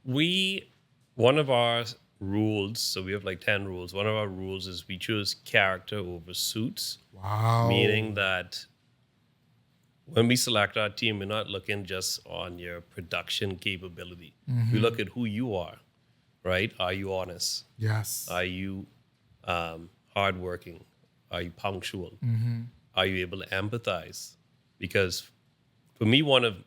One of our rules, so we have like 10 rules. One of our rules is we choose character over suits, Wow. meaning that when we select our team, we're not looking just on your production capability. We look at who you are, right? Are you honest? Yes. Are you hardworking? Are you punctual? Are you able to empathize? Because for me,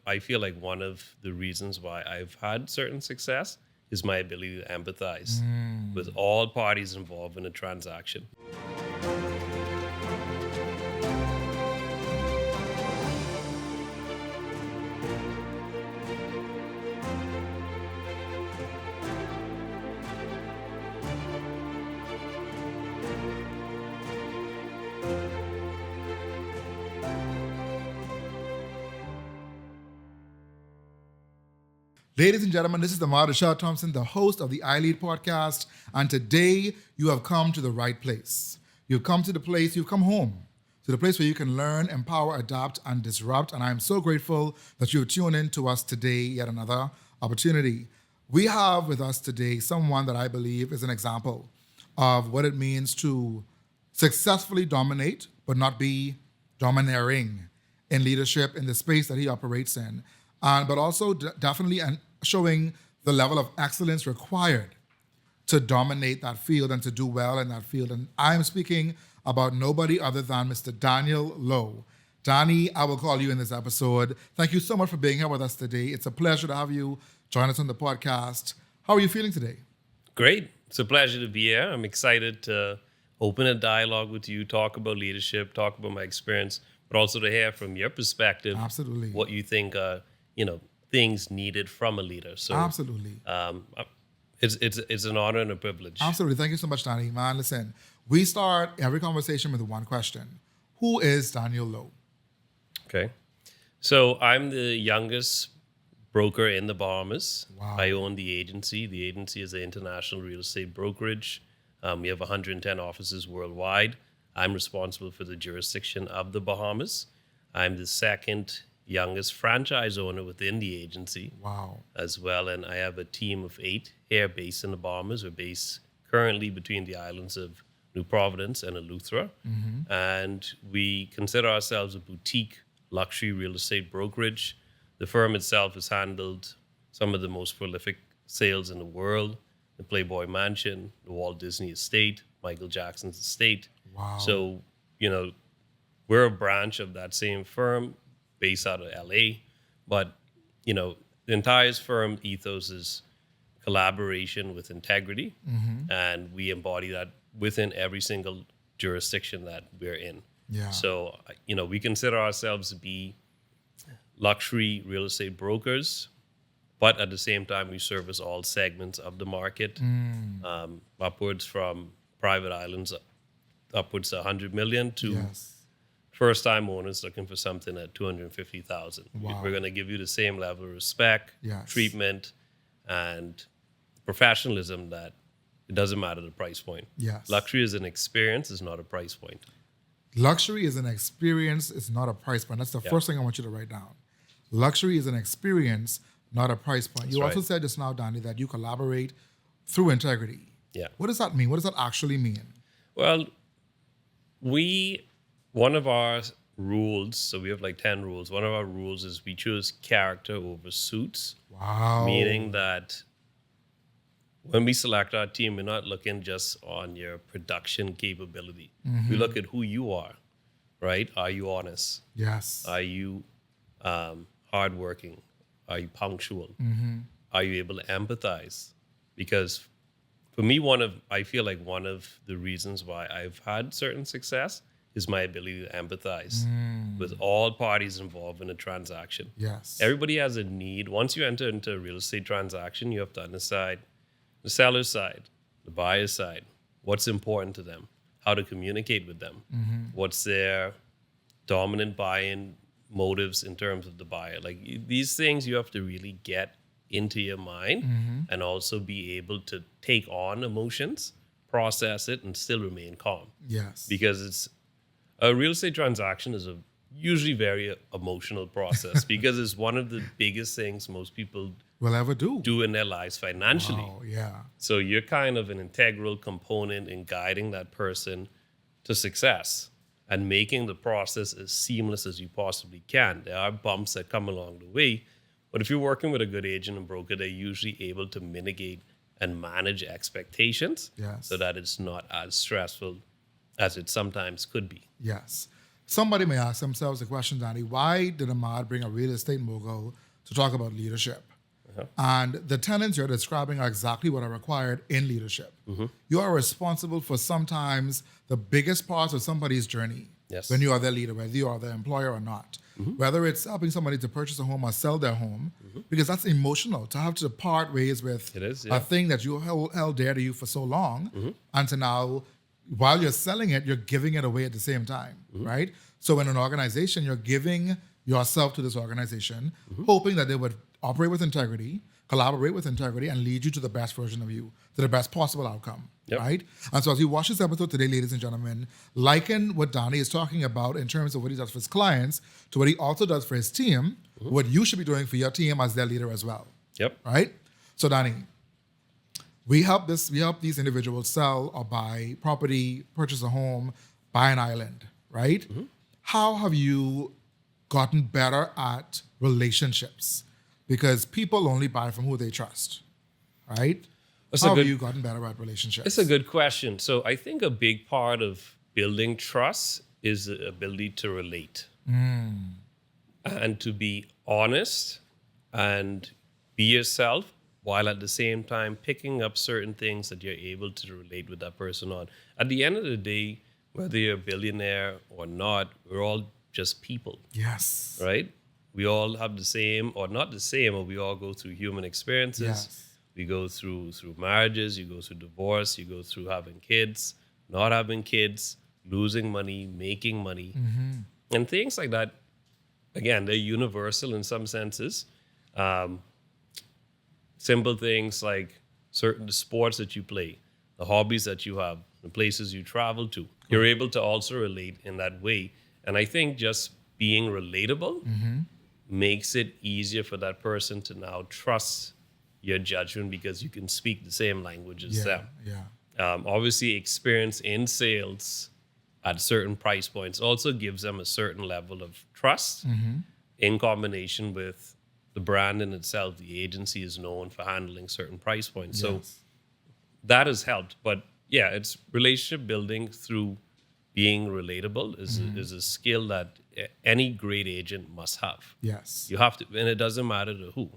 I feel like one of the reasons why I've had certain success is my ability to empathize with all parties involved in a transaction. Ladies and gentlemen, this is Damar Rashad Thompson, the host of the iLEAD podcast, and today you have come to the right place. You've come to the place, you've come home, to the place where you can learn, empower, adapt, and disrupt. And I'm so grateful that you've tuned in to us today, yet another opportunity. We have with us today someone that I believe is an example of what it means to successfully dominate, but not be domineering in leadership in the space that he operates in, but also definitely showing the level of excellence required to dominate that field and to do well in that field. And I'm speaking about nobody other than Mr. Daniel Lowe. Danny, I will call you in this episode. Thank you so much for being here with us today. It's a pleasure to have you join us on the podcast. How are you feeling today? Great. It's a pleasure to be here. I'm excited to open a dialogue with you, talk about leadership, talk about my experience, but also to hear from your perspective Absolutely. what you think are, things needed from a leader. So Absolutely. it's an honor and a privilege. Absolutely. Thank you so much, Danny. Man, listen, we start every conversation with one question. Who is Daniel Lowe? Okay. So I'm the youngest broker in the Bahamas. Wow. I own the agency. The agency is an international real estate brokerage. We have 110 offices worldwide. I'm responsible for the jurisdiction of the Bahamas. I'm the second youngest franchise owner within the agency. Wow. As well. And I have a team of 8 here based in the Bahamas. We're based currently between the islands of New Providence and Eleuthera. And we consider ourselves a boutique luxury real estate brokerage. The firm itself has handled some of the most prolific sales in the world: the Playboy Mansion, the Walt Disney Estate, Michael Jackson's estate. Wow. So, we're a branch of that same firm based out of LA. But, the entire firm ethos is collaboration with integrity. And we embody that within every single jurisdiction that we're in. Yeah. So, we consider ourselves to be luxury real estate brokers, but at the same time, we service all segments of the market, upwards from private islands, upwards to 100 million to Yes. first-time owners looking for something at 250,000. Wow. We're going to give you the same level of respect, Yes. treatment, and professionalism that it doesn't matter the price point. Yes. Luxury is an experience, it's not a price point. Luxury is an experience, it's not a price point. That's the first thing I want you to write down. Luxury is an experience, not a price point. You That's also right. said just now, Danny, that you collaborate through integrity. Yeah. What does that mean? What does that actually mean? Well, one of our rules, so we have like 10 rules. One of our rules is we choose character over suits, Wow. meaning that when we select our team, we're not looking just on your production capability. We look at who you are, right? Are you honest? Yes. Are you hardworking? Are you punctual? Are you able to empathize? Because for me, I feel like one of the reasons why I've had certain success is my ability to empathize with all parties involved in a transaction. Yes. Everybody has a need. Once you enter into a real estate transaction, you have to understand the seller's side, the buyer's side, what's important to them, how to communicate with them, what's their dominant buy-in motives in terms of the buyer. Like these things you have to really get into your mind and also be able to take on emotions, process it, and still remain calm. Yes. Because a real estate transaction is a usually very emotional process because it's one of the biggest things most people will ever do. do in their lives financially. Oh, yeah. So you're kind of an integral component in guiding that person to success and making the process as seamless as you possibly can. There are bumps that come along the way, but if you're working with a good agent and broker, they're usually able to mitigate and manage expectations Yes. so that it's not as stressful as it sometimes could be. Yes. Somebody may ask themselves the question, Danny, why did Ahmad bring a real estate mogul to talk about leadership? And the tenets you're describing are exactly what are required in leadership. You are responsible for sometimes the biggest parts of somebody's journey Yes. when you are their leader, whether you are their employer or not. Whether it's helping somebody to purchase a home or sell their home, because that's emotional to have to part ways with It is, a yeah. thing that you held dear to you for so long, and to now, while you're selling it, you're giving it away at the same time, right? So in an organization, you're giving yourself to this organization, hoping that they would operate with integrity, collaborate with integrity, and lead you to the best version of you, to the best possible outcome, Yep. right? And so as you watch this episode today, ladies and gentlemen, liken what Donnie is talking about in terms of what he does for his clients to what he also does for his team, what you should be doing for your team as their leader as well, Yep. right? So Donnie, we help these individuals sell or buy property, purchase a home, buy an island, right? How have you gotten better at relationships? Because people only buy from who they trust, right? How have you gotten better at relationships? It's a good question. So I think a big part of building trust is the ability to relate and to be honest and be yourself, while at the same time picking up certain things that you're able to relate with that person on. At the end of the day, whether you're a billionaire or not, we're all just people, Yes. right? We all have the same, or not the same, or we all go through human experiences. Yes. We go through marriages, you go through divorce, you go through having kids, not having kids, losing money, making money, and things like that. Again, they're universal in some senses. Simple things like certain sports that you play, the hobbies that you have, the places you travel to. You're able to also relate in that way. And I think just being relatable makes it easier for that person to now trust your judgment because you can speak the same language as them. Obviously, experience in sales at certain price points also gives them a certain level of trust in combination with the brand in itself. The agency is known for handling certain price points. So that has helped. But yeah, it's relationship building through being relatable is a skill that any great agent must have. Yes. You have to, and it doesn't matter to who,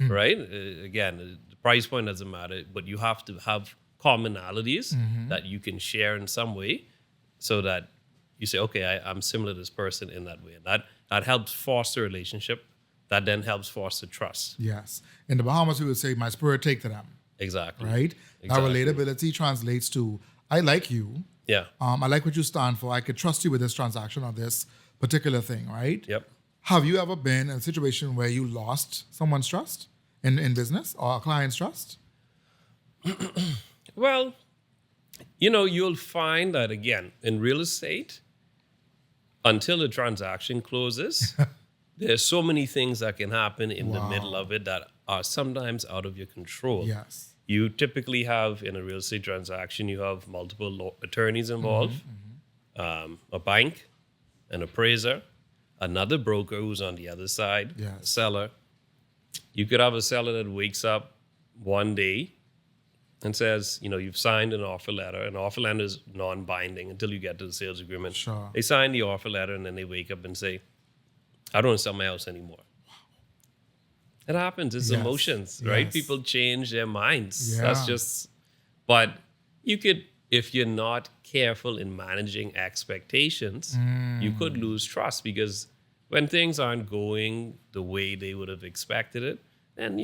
right? Again, the price point doesn't matter, but you have to have commonalities that you can share in some way so that you say, okay, I'm similar to this person in that way. And that helps foster a relationship. That then helps foster trust. Yes. In the Bahamas, we would say, my spirit take to them. Exactly. Right? Exactly. That relatability translates to, I like you. Yeah. I like what you stand for. I could trust you with this transaction or this particular thing, right? Yep. Have you ever been in a situation where you lost someone's trust in business or a client's trust? Well, you'll find that, again, in real estate, until the transaction closes, there's so many things that can happen in the middle of it that are sometimes out of your control. Yes. You typically have, in a real estate transaction, you have multiple attorneys involved, a bank, an appraiser, another broker who's on the other side, a seller. You could have a seller that wakes up one day and says, you've signed an offer letter. An offer letter is non-binding until you get to the sales agreement. Sure. They sign the offer letter and then they wake up and say, I don't want to sell my house anymore. It happens. It's emotions, right? Yes. People change their minds. Yeah. That's just, but you could, if you're not careful in managing expectations, you could lose trust because when things aren't going the way they would have expected it, then,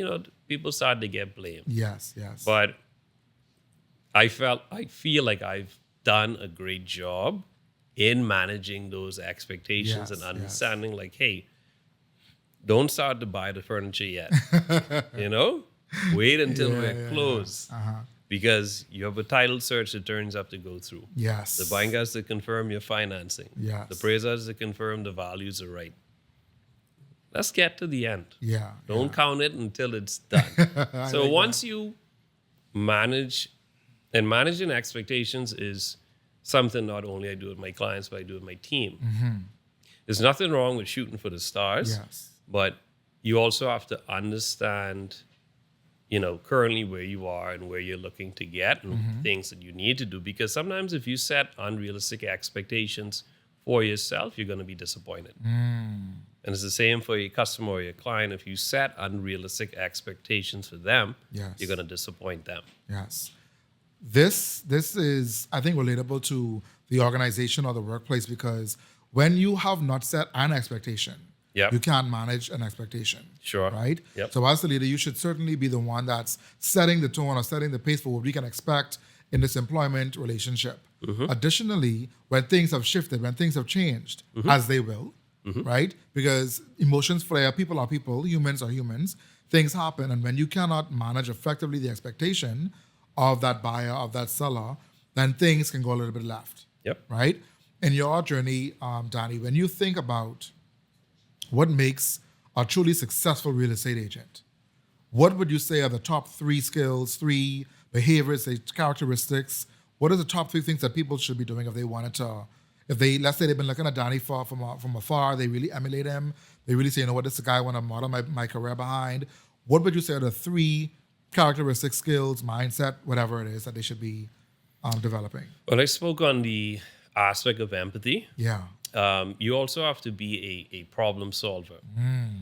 people start to get blamed. Yes. But I feel like I've done a great job in managing those expectations and understanding like, hey, don't start to buy the furniture yet. Wait until we're close. Because you have a title search that turns up to go through. Yes. The bank has to confirm your financing. Yes. The appraiser has to confirm the values are right. let's get to the end. Yeah. Don't count it until it's done. So like once you manage, and managing expectations is something not only I do with my clients, but I do with my team. There's nothing wrong with shooting for the stars, Yes. but you also have to understand, currently where you are and where you're looking to get and things that you need to do. Because sometimes if you set unrealistic expectations for yourself, you're going to be disappointed. And it's the same for your customer or your client. If you set unrealistic expectations for them, Yes. you're going to disappoint them. Yes. This is, I think, relatable to the organization or the workplace, because when you have not set an expectation, Yep. you can't manage an expectation. Sure. Right? Yep. So as the leader, you should certainly be the one that's setting the tone or setting the pace for what we can expect in this employment relationship. Additionally, when things have shifted, when things have changed, as they will, right? Because emotions flare, people are people, humans are humans, things happen. And when you cannot manage effectively the expectation of that buyer, of that seller, then things can go a little bit left. Yep. Right? In your journey, Danny, when you think about what makes a truly successful real estate agent, what would you say are the top 3 skills, 3 behaviors, characteristics? What are the top 3 things that people should be doing if they wanted to, let's say they've been looking at Danny from afar, they really emulate him, they really say, you know what, this is the guy I want to model my career behind. What would you say are the 3 characteristics, skills, mindset, whatever it is that they should be developing? Well, I spoke on the aspect of empathy. Yeah. You also have to be a problem solver.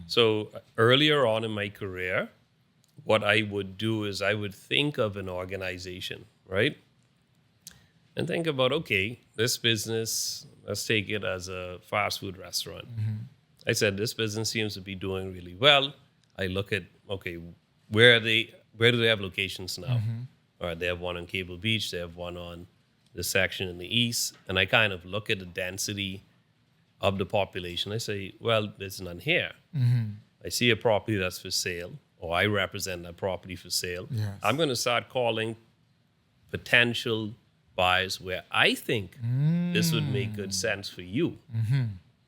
So earlier on in my career, what I would do is I would think of an organization, right? And think about, okay, this business, let's take it as a fast food restaurant. I said, this business seems to be doing really well. I look at, okay, where do they have locations now? All right, they have one on Cable Beach, they have one on the section in the east, and I kind of look at the density of the population. I say, well, there's none here. I see a property that's for sale, or I represent that property for sale. Yes. I'm going to start calling potential buyers where I think this would make good sense for you,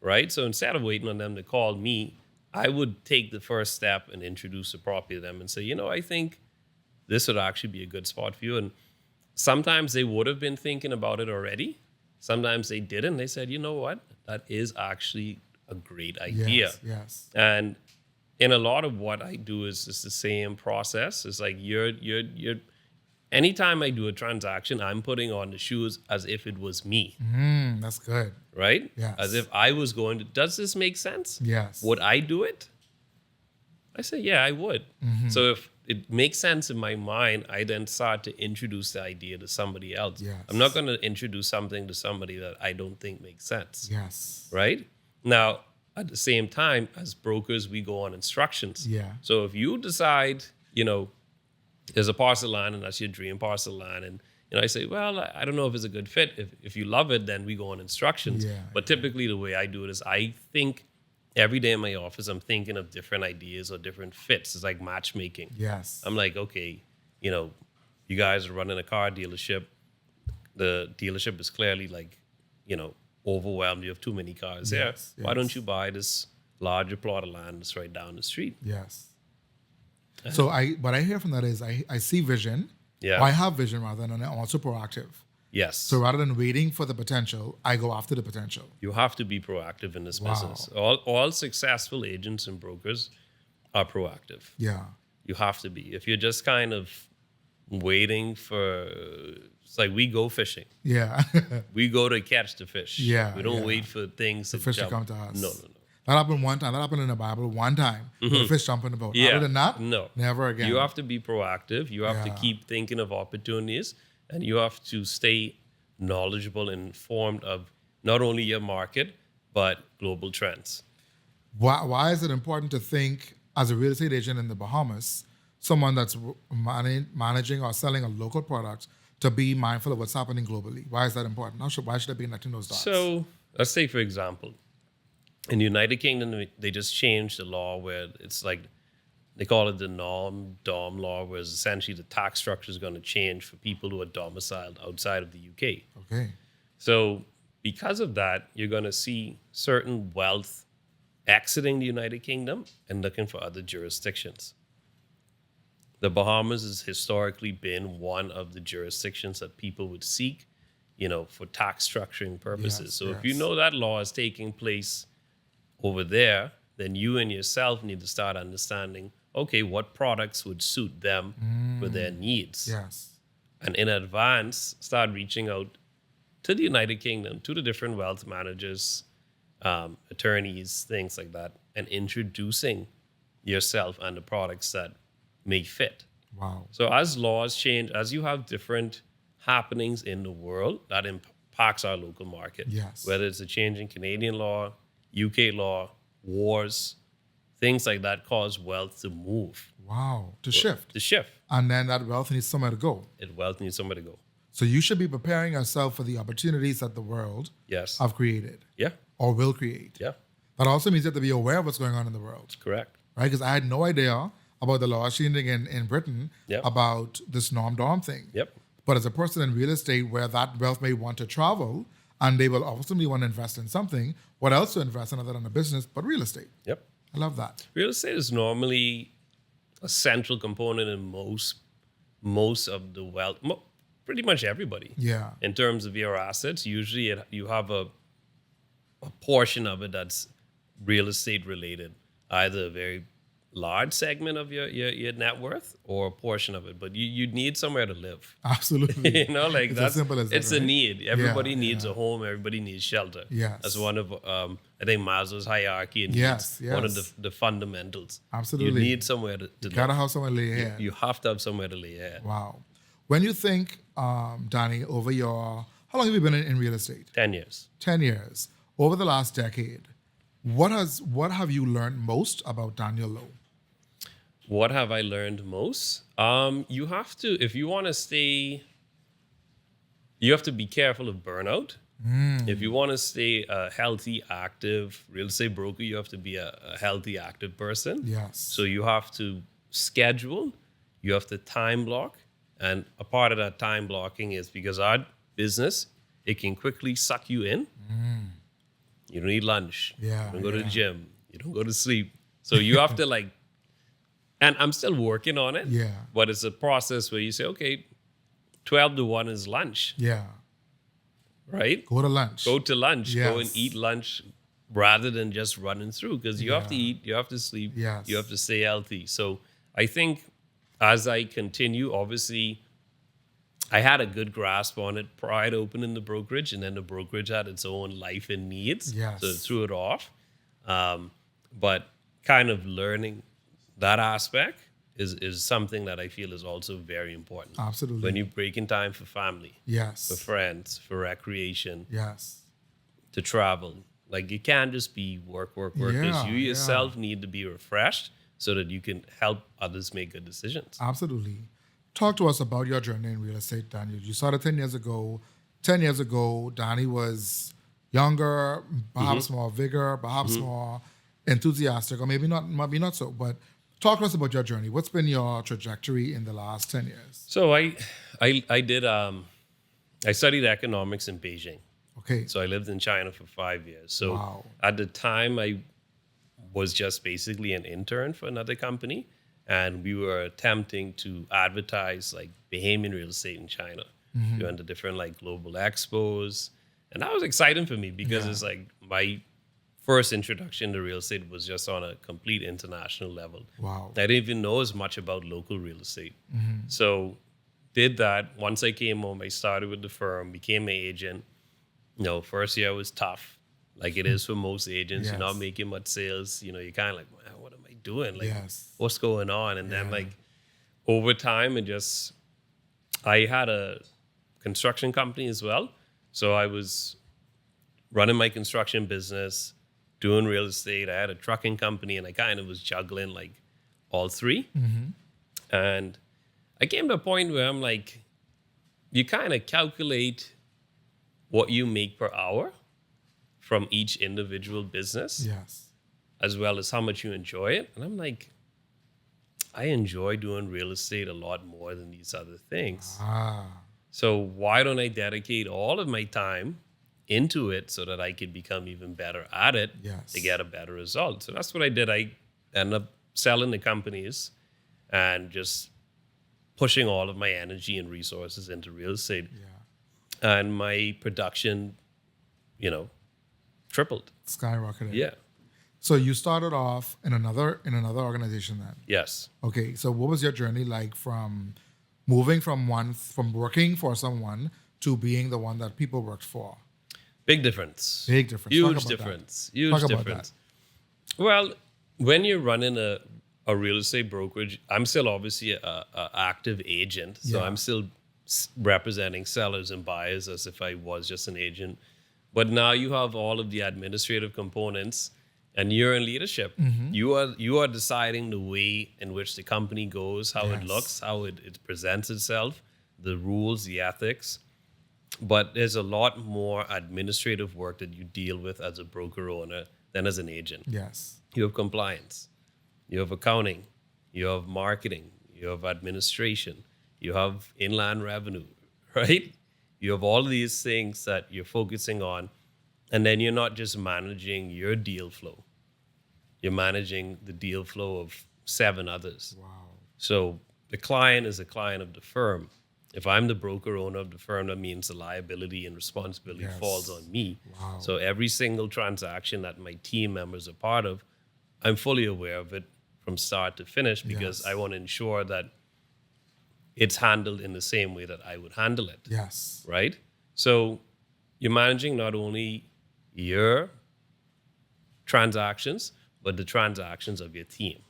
right? So instead of waiting on them to call me, I would take the first step and introduce the property to them and say, I think this would actually be a good spot for you. And sometimes they would have been thinking about it already. Sometimes they didn't. They said, you know what? That is actually a great idea. Yes. And in a lot of what I do is the same process. It's like you're anytime I do a transaction, I'm putting on the shoes as if it was me. That's good. Right? Yes. As if I was going to, does this make sense? Yes. Would I do it? I say, yeah, I would. So if it makes sense in my mind, I then start to introduce the idea to somebody else. Yes. I'm not going to introduce something to somebody that I don't think makes sense. Yes. Right? Now, at the same time, as brokers, we go on instructions. Yeah. So if you decide, there's a parcel land and that's your dream parcel land, and I say, well, I don't know if it's a good fit. If you love it, then we go on instructions. Yeah. But typically the way I do it is I think every day in my office, I'm thinking of different ideas or different fits. It's like matchmaking. Yes. I'm like, okay, you guys are running a car dealership. The dealership is clearly like, overwhelmed. You have too many cars there. Yes. Why don't you buy this larger plot of land that's right down the street? Yes. So what I hear from that is I see vision. Yeah. Or I have vision rather, and I'm also proactive. Yes. So rather than waiting for the potential, I go after the potential. You have to be proactive in this Wow. business. All successful agents and brokers are proactive. Yeah. You have to be. If you're just kind of waiting for, it's like we go fishing. Yeah. We go to catch the fish. Yeah, We don't yeah. wait for things to Fish to jump. come to us. No. That happened one time. That happened in the Bible one time. The fish jump in the boat. Yeah. Other than that, No. never again. You have to be proactive. You have to Yeah. keep thinking of opportunities, and you have to stay knowledgeable and informed of not only your market, but global trends. Why is it important to think as a real estate agent in the Bahamas, someone that's managing or selling a local product, to be mindful of what's happening globally? Why is that important? Why should I be connecting those dots? So let's take, for example, in the United Kingdom, they just changed the law where it's like, they call it the norm-dom law, where essentially the tax structure is going to change for people who are domiciled outside of the UK. Okay. So because of that, you're going to see certain wealth exiting the United Kingdom and looking for other jurisdictions. The Bahamas has historically been one of the jurisdictions that people would seek, for tax structuring purposes. Yes, So if you yes. know that law is taking place over there, then you and yourself need to start understanding, okay, what products would suit them for their needs. Yes. And in advance, start reaching out to the United Kingdom, to the different wealth managers, attorneys, things like that, and introducing yourself and the products that may fit. Wow. So as laws change, as you have different happenings in the world, that impacts our local market. Yes. Whether it's a change in Canadian law, UK law, wars, things like that cause wealth to move, Wow. To shift. to shift. And then that wealth needs somewhere to go. Wealth needs somewhere to go. So you should be preparing yourself for the opportunities that the world Yes. have created Yeah. or will create. Yeah. That also means you have to be aware of what's going on in the world, Correct. right? Because I had no idea about the law changing in Britain Yep. about this norm-dom thing. Yep. But as a person in real estate where that wealth may want to travel and they will ultimately want to invest in something, what else to invest in other than a business but real estate? Yep. I love that. Real estate is normally a central component in most of the wealth, pretty much everybody. Yeah. In terms of your assets, usually you have a portion of it that's real estate related, either a very large segment of your net worth or a portion of it. But you need somewhere to live. Absolutely. Like It's that's as simple as that, it's a right? need. Everybody Yeah, needs yeah. a home. Everybody needs shelter. Yes. That's one of I think Maslow's hierarchy and Yes, needs. One of yes. the fundamentals. Absolutely. You need somewhere to Gotta live. have someone lay your head. You have to have somewhere to lay your head. Wow. When you think, Danny, over how long have you been in real estate? 10 years. 10 years. Over the last decade, what have you learned most about Daniel Lowe? What have I learned most? You have to, if you want to stay, you have to be careful of burnout. If you want to stay a healthy, active real estate broker, you have to be a healthy, active person. Yes. So you have to schedule, you have to time block. And a part of that time blocking is because our business, it can quickly suck you in. You don't eat lunch. Yeah, You don't go to the yeah. gym. You don't go to sleep. So you have to and I'm still working on it. Yeah. But it's a process where you say, okay, 12 to 1 is lunch, Yeah. right? Go to lunch. Go to lunch. Go and Yes. eat lunch rather than just running through because you have to Yeah. eat, you have to sleep, Yes. you have to stay healthy. So I think as I continue, obviously, I had a good grasp on it prior to opening the brokerage, and then the brokerage had its own life and needs. Yes. So it threw it off. But kind of learning that aspect is something that I feel is also very important. Absolutely. When you break in time for family, Yes. for friends, for recreation, Yes. to travel. Like you can't just be work, because Yeah, you yeah. yourself need to be refreshed so that you can help others make good decisions. Absolutely. Talk to us about your journey in real estate, Daniel. You started 10 years ago. 10 years ago, Danny was younger, perhaps more vigor, perhaps more enthusiastic, or maybe not so. But talk to us about your journey. What's been your trajectory in the last 10 years? So I did I studied economics in Beijing. Okay. So I lived in China for 5 years. So Wow. at the time I was just basically an intern for another company, and we were attempting to advertise like Bahamian real estate in China. We went to different like global expos, and that was exciting for me because it's like my first introduction to real estate was just on a complete international level. Wow. I didn't even know as much about local real estate. So did that. Once I came home, I started with the firm, became an agent. First year was tough, like it is for most agents. You're not Yes. making much sales. You're kind of like, man, what am I doing? Like, Yes. what's going on? And then like over time, I had a construction company as well. So I was running my construction business, doing real estate. I had a trucking company, and I kind of was juggling like all three. And I came to a point where I'm like, you kind of calculate what you make per hour from each individual business, Yes. as well as how much you enjoy it. And I'm like, I enjoy doing real estate a lot more than these other things. Ah. So why don't I dedicate all of my time into it so that I could become even better at it Yes. to get a better result. So that's what I did. I ended up selling the companies and just pushing all of my energy and resources into real estate. Yeah. And my production, tripled. Skyrocketed. Yeah. So you started off in another organization then. Yes. Okay. So what was your journey like from moving from working for someone to being the one that people worked for? Big difference. Big difference. Huge difference. That. Huge Talk about difference. Well, when you're running a real estate brokerage, I'm still obviously a active agent. So Yeah. I'm still representing sellers and buyers as if I was just an agent. But now you have all of the administrative components and you're in leadership. Mm-hmm. You are deciding the way in which the company goes, how it Yes. looks, how it presents itself, the rules, the ethics. But there's a lot more administrative work that you deal with as a broker owner than as an agent. Yes. You have compliance, you have accounting, you have marketing, you have administration, you have inland revenue, right? You have all of these things that you're focusing on. And then you're not just managing your deal flow. You're managing the deal flow of 7 others. Wow. So the client is a client of the firm. If I'm the broker owner of the firm, that means the liability and responsibility Yes. falls on me. Wow. So every single transaction that my team members are part of, I'm fully aware of it from start to finish because Yes. I want to ensure that it's handled in the same way that I would handle it. Yes. Right? So you're managing not only your transactions, but the transactions of your team.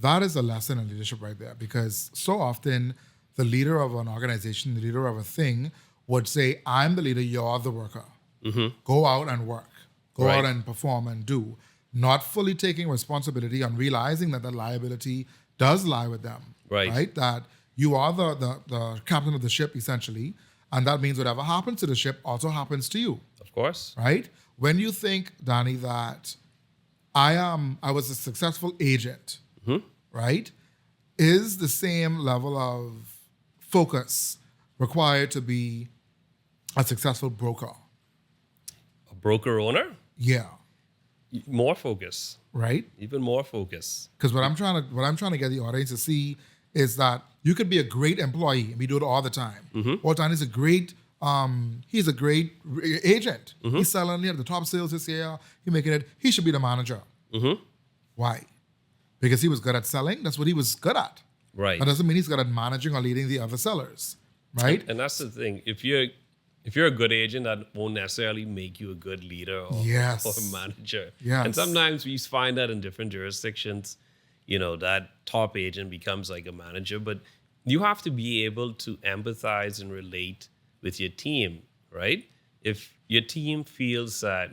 That is a lesson in leadership right there, because so often the leader of an organization, the leader of a thing would say, I'm the leader, you're the worker. Mm-hmm. Go out and work. Go Right. out and perform and do. Not fully taking responsibility and realizing that the liability does lie with them. Right. That you are the captain of the ship, essentially. And that means whatever happens to the ship also happens to you. Of course. Right? When you think, Danny, that I was a successful agent, Mm-hmm. right? Is the same level of focus required to be a successful broker? A broker owner, Yeah. more focus, Right? even more focus. Because what I'm trying to get the audience to see is that you could be a great employee, and we do it all the time. Mm-hmm. Or Danny's he's a great agent. Mm-hmm. He's selling, he had the top sales this year, he's making it. He should be the manager. Mm-hmm. Why? Because he was good at selling. That's what he was good at. Right. That doesn't mean he's good at managing or leading the other sellers, right? And that's the thing. If you're a good agent, that won't necessarily make you a good leader or Yes. manager. Yes. And sometimes we find that in different jurisdictions, that top agent becomes like a manager. But you have to be able to empathize and relate with your team, right? If your team feels that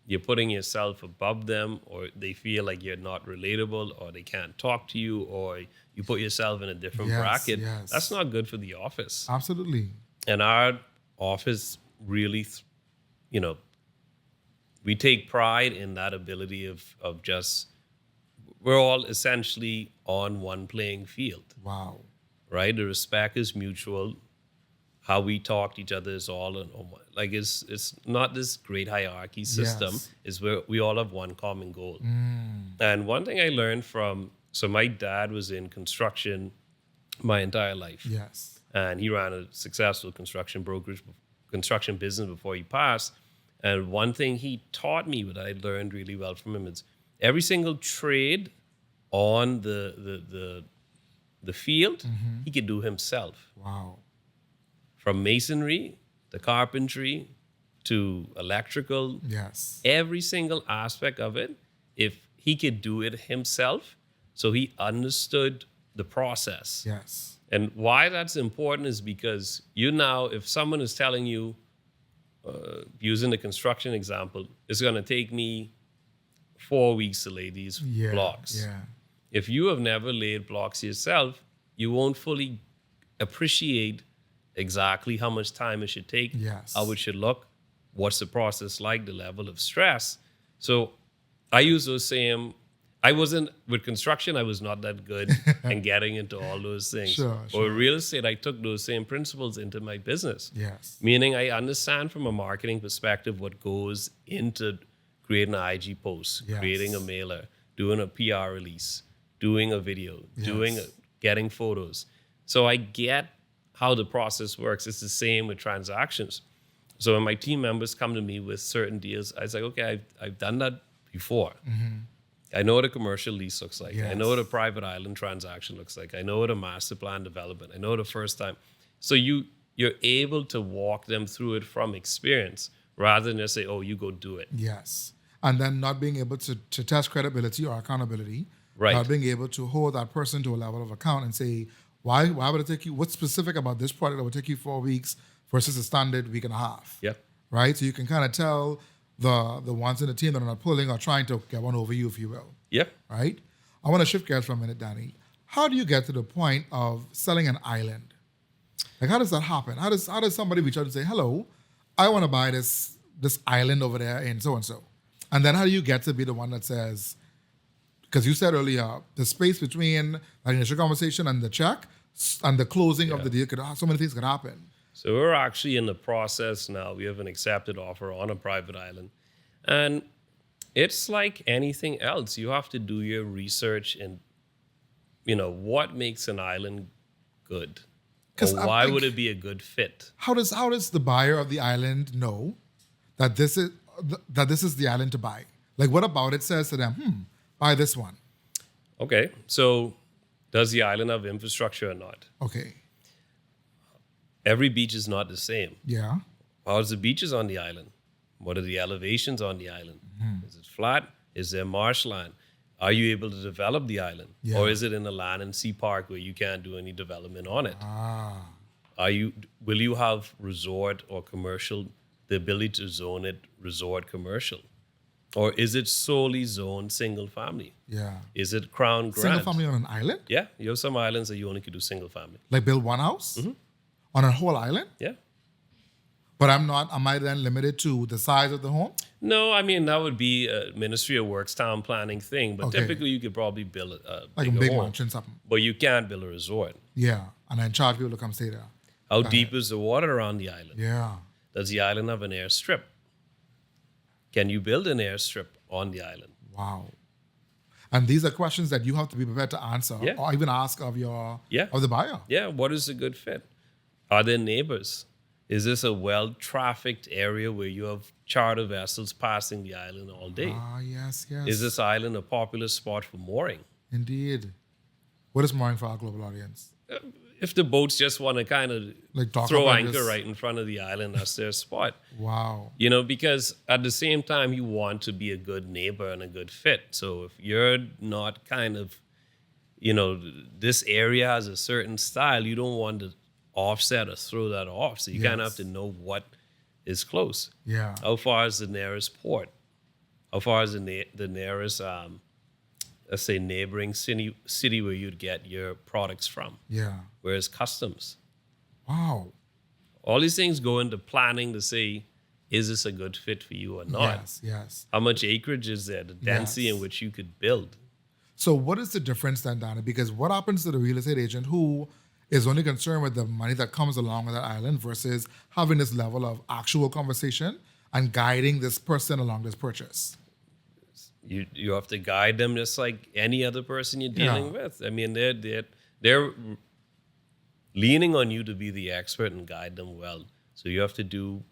you're putting yourself above them, or they feel like you're not relatable, or they can't talk to you, or you put yourself in a different Yes, bracket, yes. that's not good for the office. Absolutely. And our office really, we take pride in that ability of just, we're all essentially on one playing field, Wow. right? The respect is mutual. How we talk to each other is all like it's not this great hierarchy system. Yes. It's where we all have one common goal. And one thing I learned so my dad was in construction my entire life. Yes. And he ran a successful construction business before he passed. And one thing he taught me, what I learned really well from him, is every single trade on the field, he could do himself. Wow. From masonry to carpentry to electrical, Yes. every single aspect of it, if he could do it himself, so he understood the process. Yes. And why that's important is because if someone is telling you, using the construction example, it's going to take me 4 weeks to lay these Yeah. blocks. Yeah. If you have never laid blocks yourself, you won't fully appreciate exactly how much time it should take, Yes. how it should look, what's the process like, the level of stress. So I use those same I wasn't with construction. I was not that good in getting into all those things. Sure. But with real estate, I took those same principles into my business. Yes. Meaning, I understand from a marketing perspective what goes into creating an IG post, Yes. creating a mailer, doing a PR release, doing a video, Yes. getting photos. So I get how the process works. It's the same with transactions. So when my team members come to me with certain deals, I was like, okay, I've done that before. I know what a commercial lease looks like. I know what a private island transaction looks like. I know what a master plan development. I know the first time. So you're able to walk them through it from experience rather than just say, oh, you go do it. Yes. And then not being able to test credibility or accountability. Right. Not being able to hold that person to a level of account and say, why would it take you, what's specific about this product that would take you 4 weeks versus a standard week and a half? Yeah. Right? So you can kind of tell the ones in the team that are not pulling or trying to get one over you, if you will. Yeah. Right? I want to shift gears for a minute, Danny. How do you get to the point of selling an island? Like, how does that happen? How does somebody reach out and say, hello, I want to buy this island over there in so-and-so? And then how do you get to be the one that says, because you said earlier, the space between that initial conversation and the check and the closing of the deal, so many things could happen. So we're actually in the process now. We have an accepted offer on a private island. And it's like anything else. You have to do your research and, what makes an island good? Or why would it be a good fit? How does the buyer of the island know that this is the island to buy? Like, what about it says to them, buy this one? Okay, so does the island have infrastructure or not? Okay. Every beach is not the same. Yeah. How's the beaches on the island? What are the elevations on the island? Is it flat? Is there marshland? Are you able to develop the island? Yeah. Or is it in a land and sea park where you can't do any development on it? Will you have resort or commercial, the ability to zone it resort commercial? Or is it solely zoned single family? Yeah. Is it crown grant? Single family on an island? Yeah, you have some islands that you only could do single family. Like build one house? On a whole island? Yeah. But am I then limited to the size of the home? No, I mean, that would be a Ministry of Works town planning thing. But typically you could probably build a Like a bigger big home. mansion, something. But you can't build a resort. Yeah. And then charge people to come stay there. How deep is the water around the island? Yeah. Does the island have an airstrip? Can you build an airstrip on the island? Wow. And these are questions that you have to be prepared to answer or even ask of the buyer. Yeah, what is a good fit? Are there neighbors? Is this a well-trafficked area where you have charter vessels passing the island all day? Yes. Is this island a popular spot for mooring? Indeed. What is mooring for our global audience? If the boats just want to kind of Like dock throw up and anchor just- right in front of the island, that's their spot. Wow. Because at the same time, you want to be a good neighbor and a good fit. So if you're not kind of, this area has a certain style, you don't want to offset or throw that off. So you kind of have to know what is close. Yeah. How far is the nearest port? How far is the nearest, let's say, neighboring city where you'd get your products from? Yeah. Whereas customs. Wow. All these things go into planning to say, is this a good fit for you or not? Yes. How much acreage is there? The density in which you could build. So what is the difference then, Dana? Because what happens to the real estate agent who is only concerned with the money that comes along with that island versus having this level of actual conversation and guiding this person along this purchase? You have to guide them just like any other person you're dealing with. I mean, they're leaning on you to be the expert and guide them well. So you have to do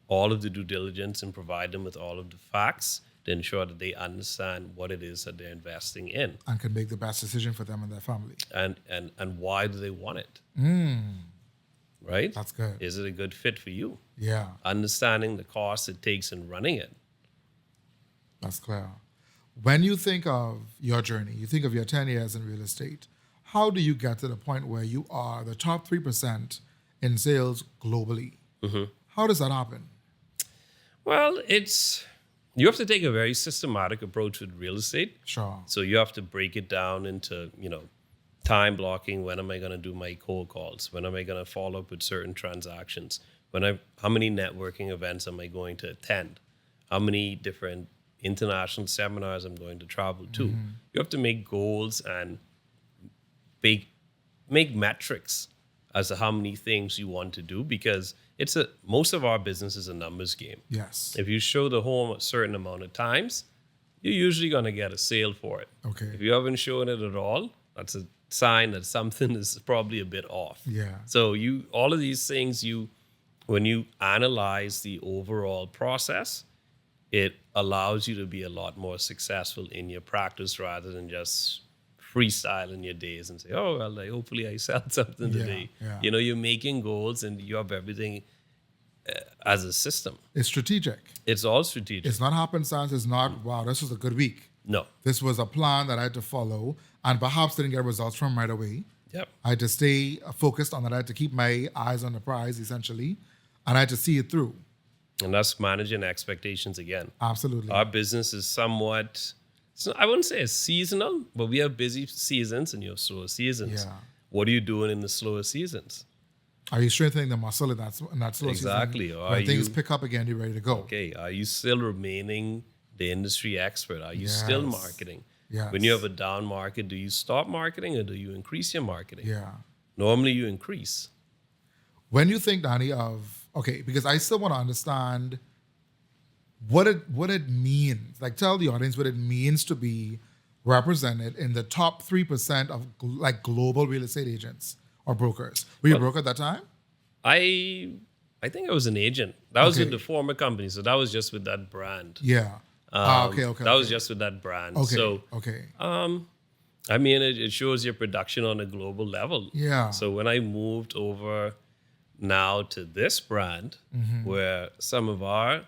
all of the due diligence and provide them with all of the facts to ensure that they understand what it is that they're investing in. And can make the best decision for them and their family. And why do they want it? Right? That's good. Is it a good fit for you? Yeah, Understanding the cost it takes in running it. that's clear. When you think of your journey, you think of your 10 years in real estate, how do you get to the point where you are the top 3% in sales globally? How does that happen? Well, you have to take a very systematic approach with real estate. Sure. So you have to break it down into, time blocking. When am I going to do my cold calls? When am I going to follow up with certain transactions? How many networking events am I going to attend? How many different international seminars I'm going to travel to. You have to make goals and make metrics as to how many things you want to do, because most of our business is a numbers game. Yes. If you show the home a certain amount of times, you're usually going to get a sale for it. Okay. If you haven't shown it at all, that's a sign that something is probably a bit off. Yeah. So all of these things, when you analyze the overall process, it allows you to be a lot more successful in your practice rather than just freestyle in your days and say, oh, well, hopefully I sell something today. Yeah. You're making goals and you have everything as a system. It's strategic. It's all strategic. It's not happenstance. It's not, wow, this was a good week. No. This was a plan that I had to follow and perhaps didn't get results from right away. Yep. I had to stay focused on that. I had to keep my eyes on the prize, essentially, and I had to see it through. And that's managing expectations again. Absolutely. Our business is somewhat, I wouldn't say it's seasonal, but we have busy seasons and you have slower seasons. Yeah. What are you doing in the slower seasons? Are you strengthening the muscle in that slow Exactly. season? Or When are things you- pick up again, you're ready to go. Okay, are you still remaining the industry expert? Are you still Yes. marketing? Yes. When you have a down market, do you stop marketing or do you increase your marketing? Yeah. Normally you increase. When you think, Danny, because I still want to understand what it means. Like, tell the audience what it means to be represented in the top 3% of global real estate agents or brokers. Were you a broker at that time? I think I was an agent. That was with Okay. the former company, so that was just with that brand. Yeah. Okay. That was just with that brand. Okay. So okay. I mean, it shows your production on a global level. Yeah. So when I moved over now to this brand, where some of our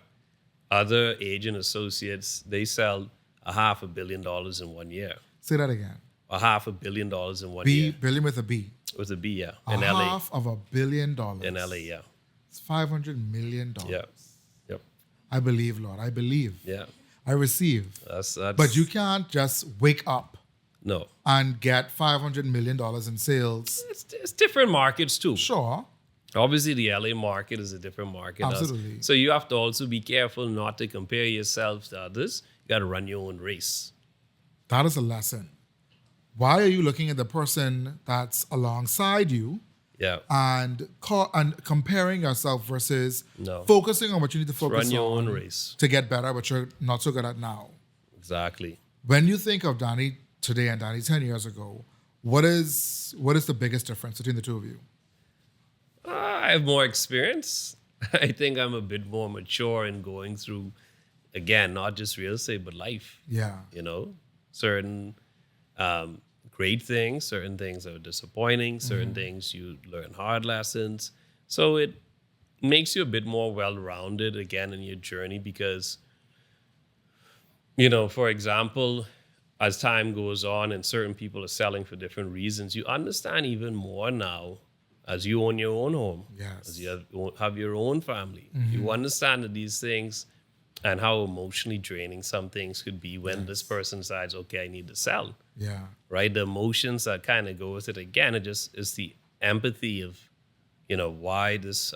other agent associates, they sell $500 million in 1 year. Say that again. $500 million in 1 year. Billion with a B. With a B, yeah. A In LA. $500 million. In LA, yeah. It's $500 million. Yeah. Yep. I believe, Lord. I believe. Yeah. I receive. That's But you can't just wake up no. and get $500 million in sales. It's different markets too. Sure. Obviously, the LA market is a different market. Absolutely. So you have to also be careful not to compare yourself to others. You got to run your own race. That is a lesson. Why are you looking at the person that's alongside you Yeah. and comparing yourself versus No. focusing on what you need to focus Run your on own race. to get better, but you're not so good at now? Exactly. When you think of Danny today and Danny 10 years ago, what is the biggest difference between the two of you? I have more experience. I think I'm a bit more mature in going through, again, not just real estate, but life. Yeah. Certain great things, certain things that are disappointing, certain things you learn hard lessons. So it makes you a bit more well-rounded again in your journey because, for example, as time goes on and certain people are selling for different reasons, you understand even more now as you own your own home, Yes. as you have your own family. You understand that these things and how emotionally draining some things could be when this person decides, okay, I need to sell, Yeah. right? The emotions that kind of go with it. Again, it just is the empathy of, why this,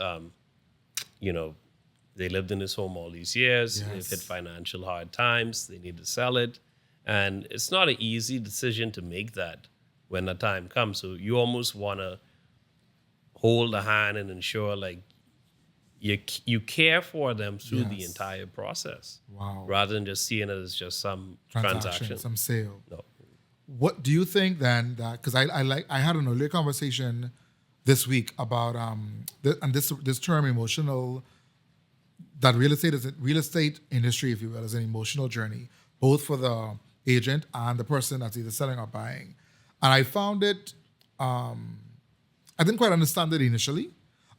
they lived in this home all these years. Yes. They've hit financial hard times. They need to sell it. And it's not an easy decision to make that when the time comes. So you almost want to hold a hand and ensure like you care for them through the Yes. entire process. Wow. Rather than just seeing it as just some transaction. Some sale. No. What do you think then that, because I had an earlier conversation this week about this term emotional, that real estate industry, if you will, is an emotional journey, both for the agent and the person that's either selling or buying. And I found it, I didn't quite understand it initially.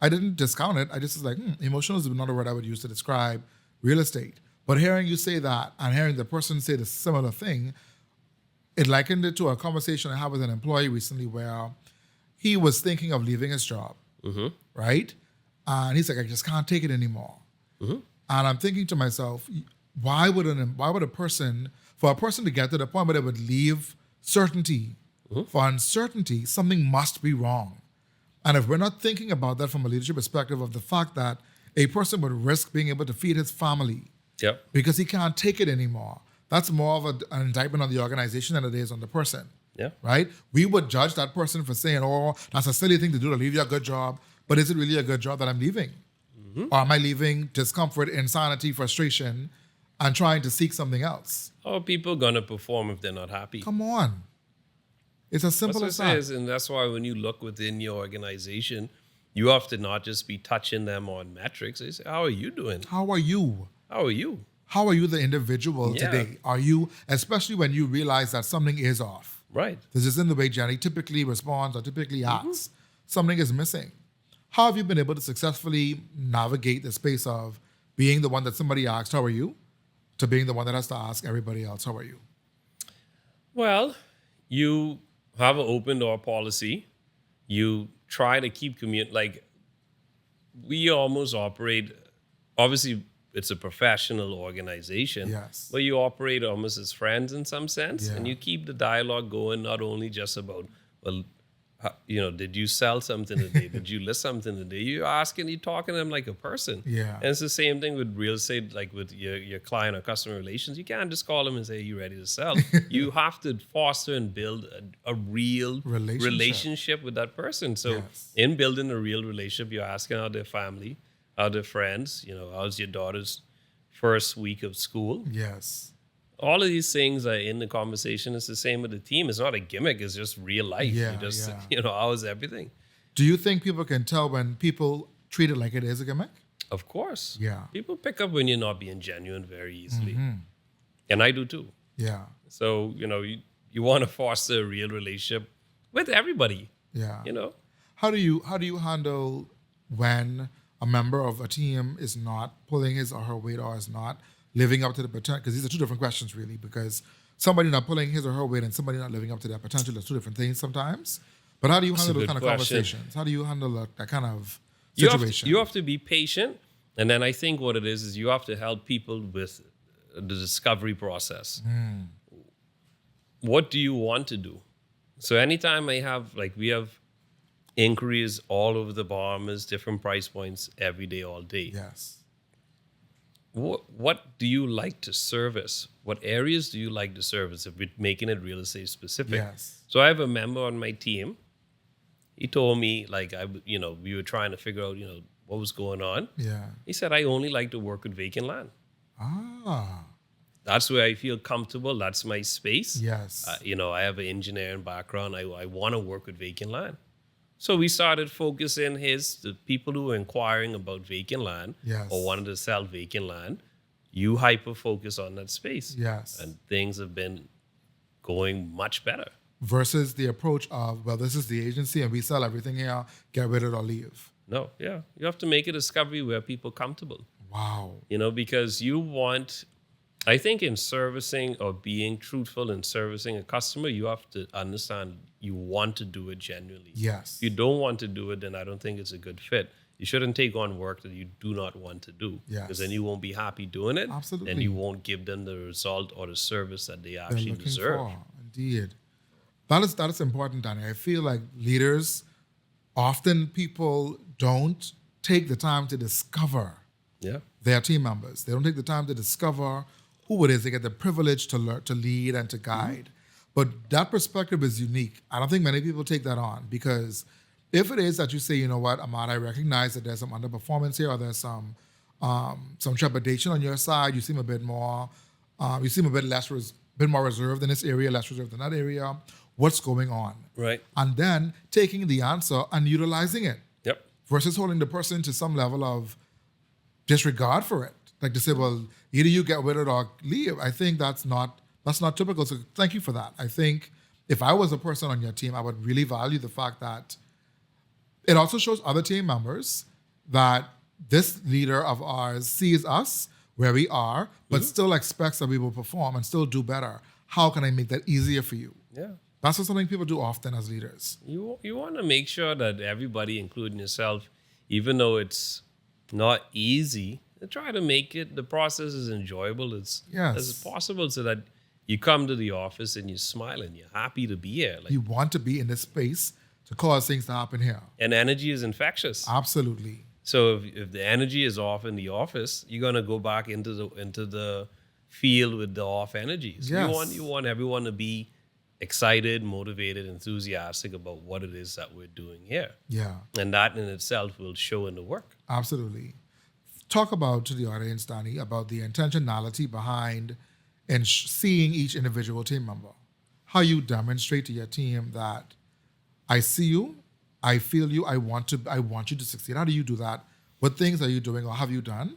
I didn't discount it. I just was like, emotional is another word I would use to describe real estate. But hearing you say that and hearing the person say the similar thing, it likened it to a conversation I had with an employee recently where he was thinking of leaving his job, right? And he's like, I just can't take it anymore. And I'm thinking to myself, why would a person to get to the point where they would leave certainty for uncertainty, something must be wrong. And if we're not thinking about that from a leadership perspective of the fact that a person would risk being able to feed his family Yep. because he can't take it anymore. That's more of an indictment on the organization than it is on the person. Yeah. Right? We would judge that person for saying, oh, that's a silly thing to do to leave you a good job. But is it really a good job that I'm leaving? Or am I leaving discomfort, insanity, frustration, and trying to seek something else? How are people going to perform if they're not happy? Come on. It's as simple That's as what it that. is, and that's why when you look within your organization, you have to not just be touching them on metrics. They say, how are you doing? How are you? How are you? How are you the individual Yeah. today? Are you, especially when you realize that something is off? Right. This is in the way Jenny typically responds or typically acts. Something is missing. How have you been able to successfully navigate the space of being the one that somebody asked, how are you, to being the one that has to ask everybody else, how are you? Well, you have an open door policy. You try to keep like we almost operate, obviously it's a professional organization, Yes. but you operate almost as friends in some sense, and Yeah. you keep the dialogue going, not only just about, well, did you sell something today? Did you list something today? You're asking, you're talking to them like a person. Yeah. And it's the same thing with real estate, like with your client or customer relations. You can't just call them and say, you ready to sell? You have to foster and build a real relationship with that person. So Yes. in building a real relationship, you're asking how their family, how their friends, how's your daughter's first week of school? Yes. All of these things are in the conversation. It's the same with the team. It's not a gimmick. It's just real life. Yeah, You just, yeah. how's everything? Do you think people can tell when people treat it like it is a gimmick? Of course. Yeah. People pick up when you're not being genuine very easily. And I do too. Yeah. So, you want to foster a real relationship with everybody, Yeah. How do you handle when a member of a team is not pulling his or her weight or is not living up to the potential? Because these are two different questions, really. Because somebody not pulling his or her weight and somebody not living up to their potential, that's two different things sometimes. But how do you handle those good kind of question. conversations? How do you handle that kind of You situation? have to be patient. And then I think what it is you have to help people with the discovery process. What do you want to do? So anytime we have inquiries all over the Bahamas, different price points every day, all day. Yes. What do you like to service? What areas do you like to service if we're making it real estate specific? Yes. So I have a member on my team. He told me, we were trying to figure out, what was going on. Yeah. He said, I only like to work with vacant land. Ah. That's where I feel comfortable. That's my space. Yes. I have an engineering background. I want to work with vacant land. So we started focusing the people who were inquiring about vacant land Yes. or wanted to sell vacant land, you hyper focus on that space. Yes. And things have been going much better. Versus the approach of, well, this is the agency and we sell everything here, get rid of it or leave. No, yeah. You have to make a discovery where people are comfortable. Wow. Because I think in servicing or being truthful in servicing a customer, you have to understand you want to do it genuinely. Yes. If you don't want to do it, then I don't think it's a good fit. You shouldn't take on work that you do not want to do. Yes. Because then you won't be happy doing it. Absolutely. And you won't give them the result or the service that they They're actually looking deserve. for. Indeed. That is important, Danny. I feel like leaders, often people don't take the time to discover Yeah. their team members. They don't take the time to discover who it is. They get the privilege to learn, to lead, and to guide. But that perspective is unique. I don't think many people take that on, because if it is that you say, you know what, Ahmad, I recognize that there's some underperformance here, or there's some trepidation on your side. You seem a bit more, bit more reserved in this area, less reserved in that area. What's going on? Right. And then taking the answer and utilizing it Yep. versus holding the person to some level of disregard for it. Like to say, well, either you get with it or leave. I think that's not typical. So thank you for that. I think if I was a person on your team, I would really value the fact that it also shows other team members that this leader of ours sees us where we are, but still expects that we will perform and still do better. How can I make that easier for you? Yeah. That's what something people do often as leaders. You want to make sure that everybody, including yourself, even though it's not easy, try to make the process as enjoyable as possible, so that you come to the office and you're smiling, you're happy to be here. Like, You want to be in this space to cause things to happen here. and energy is infectious. Absolutely. So if the energy is off in the office, you're gonna go back into the field with the off energy. So Yes. you want everyone to be excited, motivated, enthusiastic about what it is that we're doing here. Yeah, And that in itself will show in the work. absolutely. Talk about to the audience, Danny, about the intentionality behind and seeing each individual team member. How you demonstrate to your team that I see you, I feel you, I want you to succeed. How do you do that? What things are you doing or have you done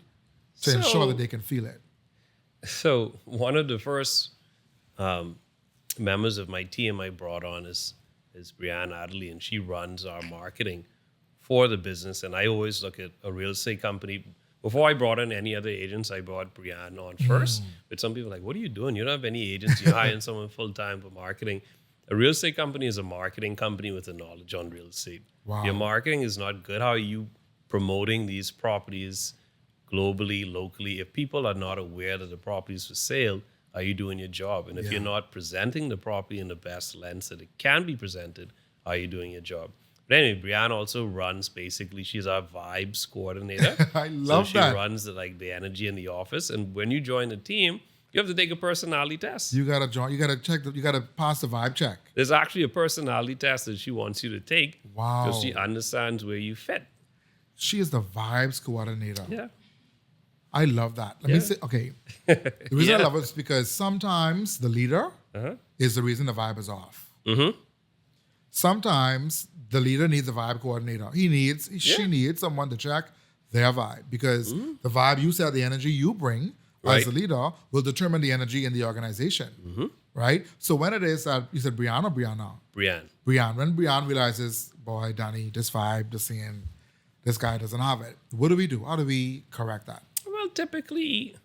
to ensure that they can feel it? So one of the first members of my team I brought on is Brianne Adderley, and she runs our marketing for the business. And I always look at a real estate company. Before I brought in any other agents, I brought Brianne on first. But some people are like, what are you doing? You don't have any agents. You're hiring someone full-time for marketing. A real estate company is a marketing company with a knowledge on real estate. Wow. Your marketing is not good. How are you promoting these properties globally, locally? If people are not aware that the property is for sale, are you doing your job? And if you're not presenting the property in the best lens that it can be presented, are you doing your job? But anyway, Brianne also runs, basically, she's our vibes coordinator. I love so that. she runs the energy in the office. And when you join the team, you have to take a personality test. You gotta join. You gotta check. You gotta pass the vibe check. There's actually a personality test that she wants you to take. Wow. Because she understands where you fit. She is the vibes coordinator. Yeah. I love that. Let me say, okay. The reason I love it is because sometimes the leader is the reason the vibe is off. Sometimes the leader needs a vibe coordinator. She needs someone to check their vibe because the vibe you set, the energy you bring as a leader will determine the energy in the organization, right? So when it is that, you said Brianna or Brianna? Brianne. When Brianne realizes, boy, Danny, this vibe, this scene, this guy doesn't have it. What do we do? How do we correct that? Well, typically,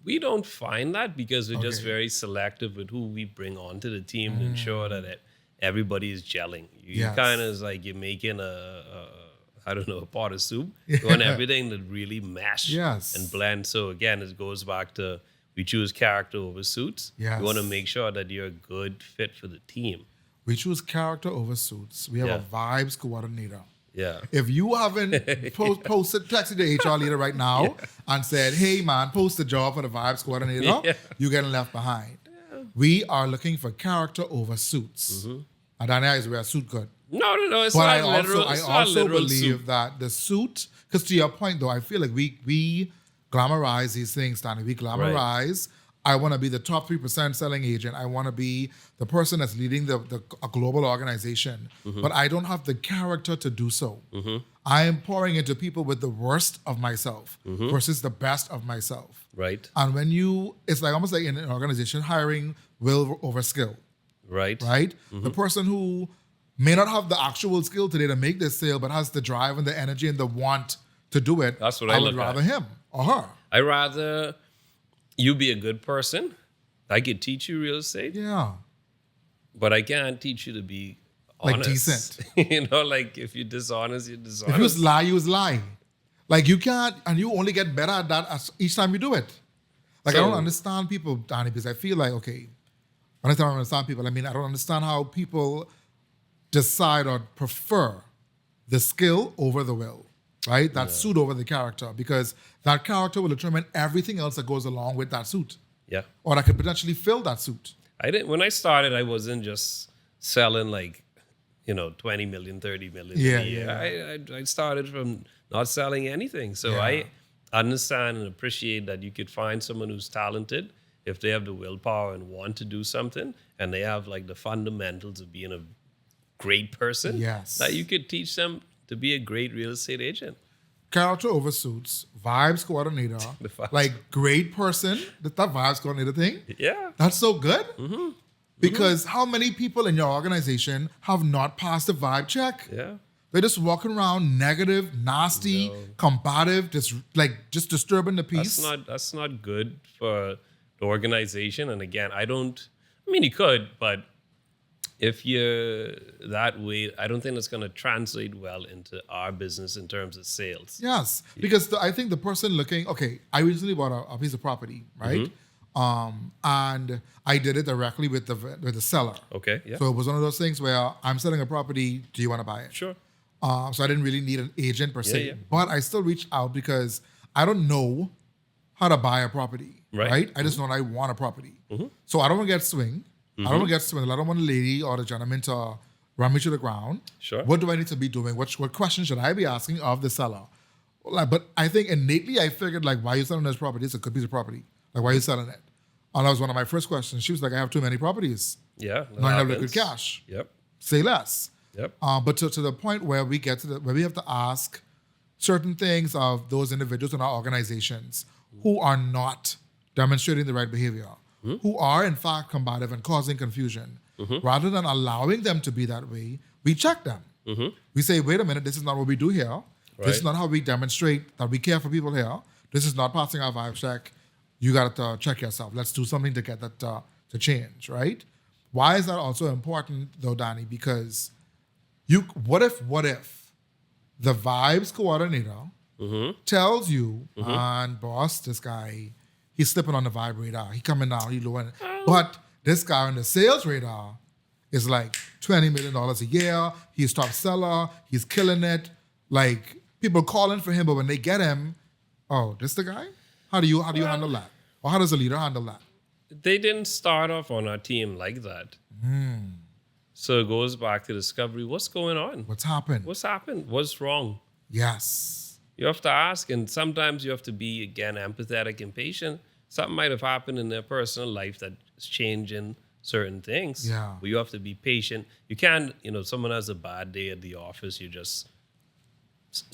we don't find that because we're just very selective with who we bring onto the team to ensure that everybody is gelling. You kind of is like you're making I don't know, a pot of soup. You want everything to really mesh and blend. So again, it goes back to we choose character over suits. Yes. You want to make sure that you're a good fit for the team. We choose character over suits. We have a vibes coordinator. Yeah. If you haven't texted the HR leader right now and said, hey man, post the job for the vibes coordinator, you're getting left behind. We are looking for character over suits. And Daniel is wear a suit good. No. It's But not literal. I also believe that the suit, because to your point though, I feel like we glamorize these things, Danny. We glamorize. I want to be the top 3% selling agent. I want to be the person that's leading a global organization. But I don't have the character to do so. I am pouring into people with the worst of myself versus the best of myself. Right. And when it's like almost like in an organization, hiring will over skill. Right. The person who may not have the actual skill today to make this sale, but has the drive and the energy and the want to do it. That's what I I would look rather at. him or her. I rather you be a good person. I could teach you real estate, Yeah. but I can't teach you to be honest. Like decent. You know, like if you're dishonest, you're dishonest. If you lie. Like you can't, and you only get better at that each time you do it. Like I don't understand people, Danny, because I feel like, okay, when I say I don't understand people, I mean I don't understand how people decide or prefer the skill over the will, right? That suit over the character, because that character will determine everything else that goes along with that suit. Yeah. Or that could potentially fill that suit. When I started, I wasn't just selling like, 20 million, 30 million a year. I started from not selling anything. So I understand and appreciate that you could find someone who's talented if they have the willpower and want to do something, and they have like the fundamentals of being a great person. Yes. That you could teach them to be a great real estate agent. Character over suits, vibes coordinator, The vibes. like great person, that vibes coordinator thing. Yeah. That's so good. Because how many people in your organization have not passed the vibe check? Yeah. They're just walking around negative, nasty, combative, just disturbing the peace. That's not good for the organization. And again, you could, but if you're that way, I don't think it's going to translate well into our business in terms of sales. Yes, because I think the person looking, okay, I recently bought a piece of property, right? And I did it directly with the seller. Okay, yeah. So it was one of those things where I'm selling a property. Do you want to buy it? Sure. So I didn't really need an agent per se. yeah. But I still reached out because I don't know how to buy a property, right? I just know that I want a property. So I don't want to get swing. I don't want to get swindled. I don't want a lady or the gentleman to run me to the ground. Sure. What do I need to be doing? What questions should I be asking of the seller? Like, but I think innately I figured, like, why are you selling this property? It's a good piece of property. Like, why are you selling it? And that was one of my first questions. She was like, I have too many properties. Yeah. Not enough liquid cash. Yep. Say less. Yep. But to the point where we get to where we have to ask certain things of those individuals in our organizations who are not demonstrating the right behavior, who are in fact combative and causing confusion. Rather than allowing them to be that way, we check them. We say, wait a minute, this is not what we do here. This is not how we demonstrate that we care for people here. This is not passing our vibe check. You got to check yourself. Let's do something to get that to change, right? Why is that also important, though, Danny? Because what if the vibes coordinator tells you, and boss, this guy, he's slipping on the vibe radar. He coming down, he lowering. But this guy on the sales radar is like $20 million a year. He's top seller. He's killing it. Like, people calling for him, but when they get him, oh, this the guy? How do you handle that? Or how does a leader handle that? They didn't start off on our team like that. So it goes back to discovery. What's going on? What's happened? What's happened? What's wrong? Yes. You have to ask, and sometimes you have to be, again, empathetic and patient. Something might have happened in their personal life that's changing certain things. Yeah. But you have to be patient. You can't, someone has a bad day at the office, you just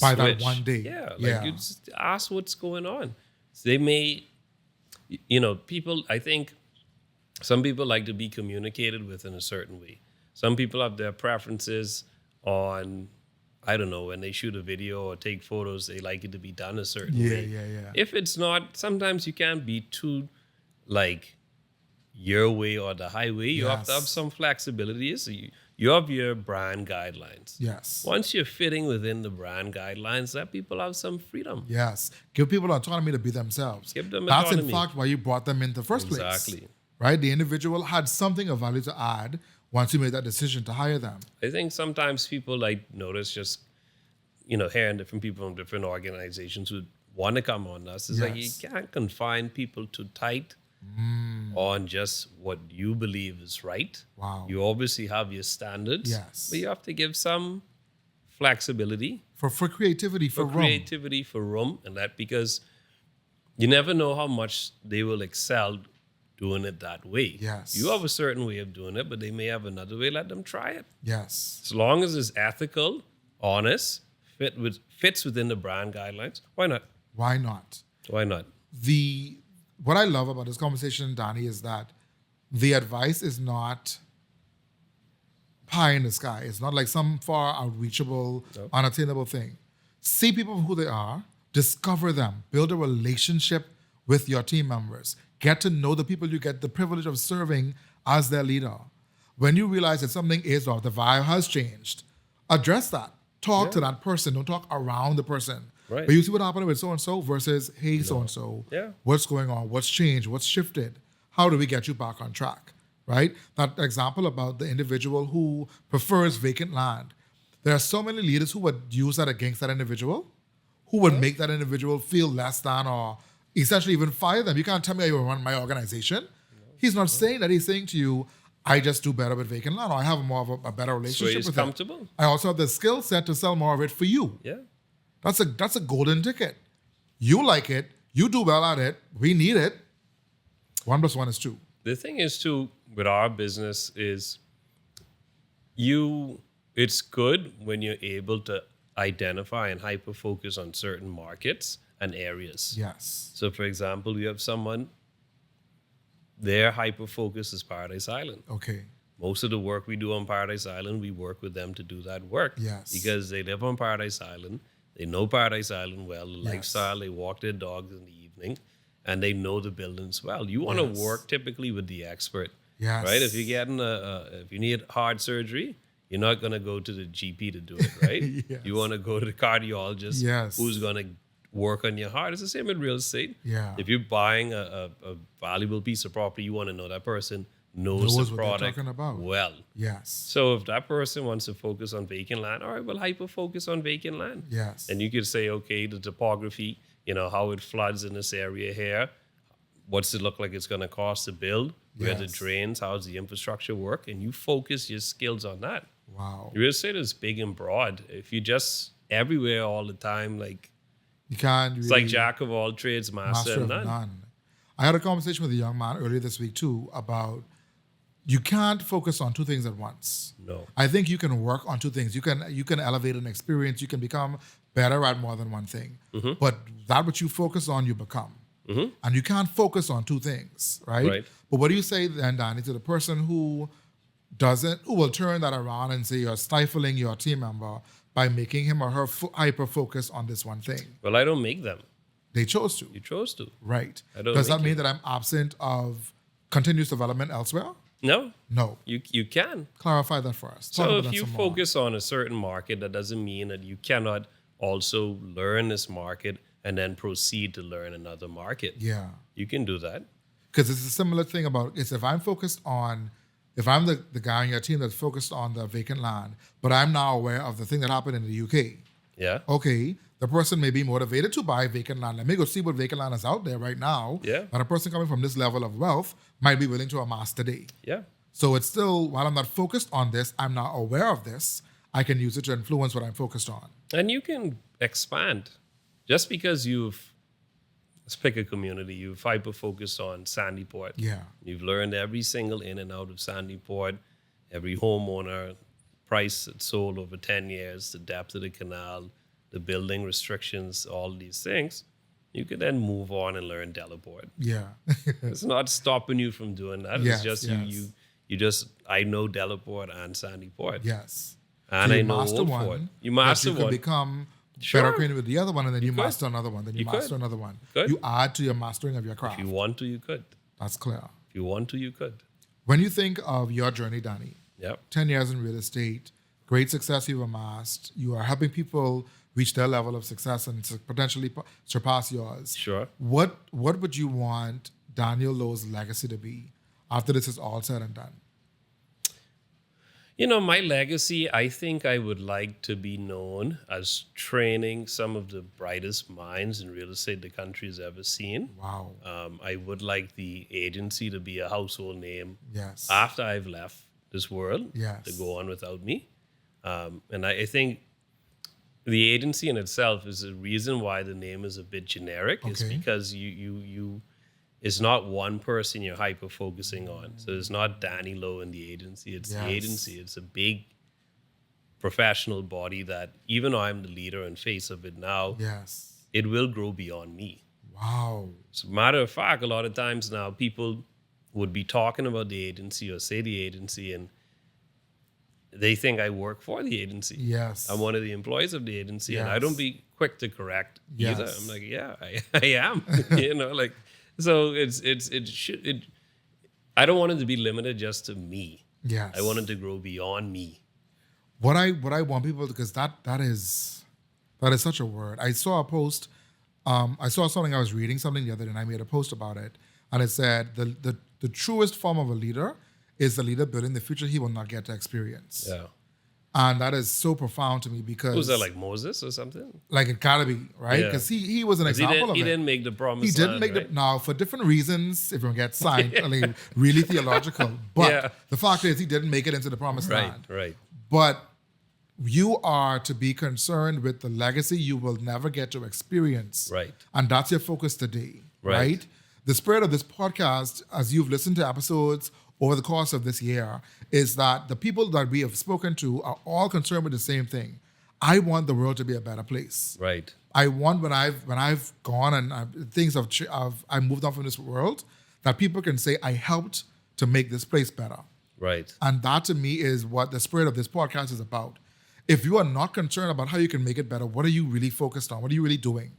By switch. that one day. Yeah. Yeah. You just ask what's going on. So they may, people, I think some people like to be communicated with in a certain way. Some people have their preferences on, I don't know, when they shoot a video or take photos, they like it to be done a certain way. Yeah. If it's not, sometimes you can't be too, like, your way or the highway. You have to have some flexibility. So you have your brand guidelines. Yes. Once you're fitting within the brand guidelines, let people have some freedom. Yes. Give people autonomy to be themselves. Give them That's autonomy. in fact why you brought them in the first place. Exactly. Right? The individual had something of value to add once you made that decision to hire them. I think sometimes people notice just, hearing different people from different organizations who want to come on us. It's like you can't confine people too tight on just what you believe is right. Wow. You obviously have your standards. Yes. But you have to give some flexibility. For creativity, for room. Creativity, for room. And that because you never know how much they will excel doing it that way. Yes. You have a certain way of doing it, but they may have another way. Let them try it. Yes. As long as it's ethical, honest, fits within the brand guidelines, why not? Why not? Why not? What I love about this conversation, Danny, is that the advice is not pie in the sky. It's not like some far outreachable, unattainable thing. See people for who they are, discover them, build a relationship with your team members, get to know the people you get the privilege of serving as their leader. When you realize that something is off, the vibe has changed, address that. Talk to that person. Don't talk around the person. Right. But you see what happened with so-and-so versus, hey, so-and-so. Yeah. What's going on? What's changed? What's shifted? How do we get you back on track? Right? That example about the individual who prefers vacant land. There are so many leaders who would use that against that individual, who would make that individual feel less than or essentially even fire them. You can't tell me I run my organization. He's not saying that. He's saying to you, I just do better with vacant land, or I have more of a better relationship with comfortable. it. I also have the skill set to sell more of it for you. Yeah. That's a golden ticket. You like it. You do well at it. We need it. 1 + 1 is 2. The thing is too, with our business is it's good when you're able to identify and hyper focus on certain markets and areas. Yes. So for example, you have someone, their hyper focus is Paradise Island. Okay. Most of the work we do on Paradise Island, we work with them to do that work. Yes. Because they live on Paradise Island. They know Paradise Island well, the lifestyle, they walk their dogs in the evening, and they know the buildings well. You want to work typically with the expert. Yes. Right? If you're getting if you need heart surgery, you're not going to go to the GP to do it, right? Yes. You want to go to the cardiologist who's going to work on your heart. It's the same with real estate. Yeah. If you're buying a valuable piece of property, you want to know that person knows Knows the what they're product talking about. well. Yes. So if that person wants to focus on vacant land, all right, well, hyper-focus on vacant land. Yes. And you could say, okay, the topography, how it floods in this area here. What's it look like it's going to cost to build? Where the Yes. drains? How's the infrastructure work? And you focus your skills on that. Wow. Real estate is big and broad. If you just everywhere all the time, like You can't really it's like jack of all trades, master of none. I had a conversation with a young man earlier this week too about you can't focus on two things at once. No. I think you can work on two things. You can elevate an experience. You can become better at more than one thing. Mm-hmm. But that what you focus on, you become. Mm-hmm. And you can't focus on two things, right? Right. But what do you say then, Danny, to the person who will turn that around and say you're stifling your team member by making him or her hyper focus on this one thing? Well, I don't make them. They chose to. You chose to. Right. I don't Does that make mean it. that I'm absent of continuous development elsewhere? No, No. you can. Clarify that for us. Talk So about if that you some more. focus on a certain market, that doesn't mean that you cannot also learn this market and then proceed to learn another market. Yeah. You can do that. Because it's a similar thing if I'm the guy on your team that's focused on the vacant land, but I'm now aware of the thing that happened in the UK. Yeah. Okay, the person may be motivated to buy vacant land. Let me go see what vacant land is out there right now. Yeah. But a person coming from this level of wealth might be willing to amass today. Yeah. So it's still, while I'm not focused on this, I'm not aware of this, I can use it to influence what I'm focused on. And you can expand. Just because let's pick a community, you've hyper-focused on Sandyport. Yeah. You've learned every single in and out of Sandyport, every homeowner, price it sold over 10 years, the depth of the canal, the building restrictions, all these things. You could then move on and learn Delaport. Yeah. It's not stopping you from doing that. Yes, It's just yes. I know Delaport and Sandyport. Yes. And So I you know master Old one, Fort. You master that you one. could become Sure. better acquainted with the other one, and then you could. master another one, then you You master could. another one. Could. You add to your mastering of your craft. If you want to, you could. That's clear. If you want to, you could. When you think of your journey, Danny, Yep. 10 years in real estate, great success you've amassed, you are helping people reach their level of success and potentially surpass yours. Sure. What would you want Daniel Lowe's legacy to be after this is all said and done? My legacy, I think I would like to be known as training some of the brightest minds in real estate the country has ever seen. Wow. I would like the agency to be a household name Yes. after I've left this world Yes. to go on without me. And I think the agency in itself is the reason why the name is a bit generic. It's Okay. because you it's not one person you're hyper focusing on. So it's not Danny Lowe in the agency. It's the Yes. agency. It's a big professional body that even though I'm the leader and face of it now, Yes. it will grow beyond me. Wow. As a matter of fact, a lot of times now people would be talking about the agency or say the agency and they think I work for the agency. Yes. I'm one of the employees of the agency, and I Yes. don't be quick to correct either. Yes. I'm like, yeah, I am. So I don't want it to be limited just to me. Yes. I want it to grow beyond me. What I want people, because that is such a word. I saw a post. I saw something. I was reading something the other day, and I made a post about it, and it said the truest form of a leader is the leader building the future he will not get to experience. Yeah. And that is so profound to me because Was that like Moses or something? like it gotta be, right? Yeah. Because he was an 'Cause example he of it. didn't make the promise. He didn't make right? now for different reasons. If you get signed, I mean, really theological. But Yeah. the fact is, he didn't make it into the promised Right, land. right. But you are to be concerned with the legacy you will never get to experience. Right. And that's your focus today. Right. Right. The spirit of this podcast, as you've listened to episodes over the course of this year, is that the people that we have spoken to are all concerned with the same thing. I want the world to be a better place. Right. I want when I've gone and I moved on from this world, that people can say I helped to make this place better. Right. And that to me is what the spirit of this podcast is about. If you are not concerned about how you can make it better, what are you really focused on? What are you really doing?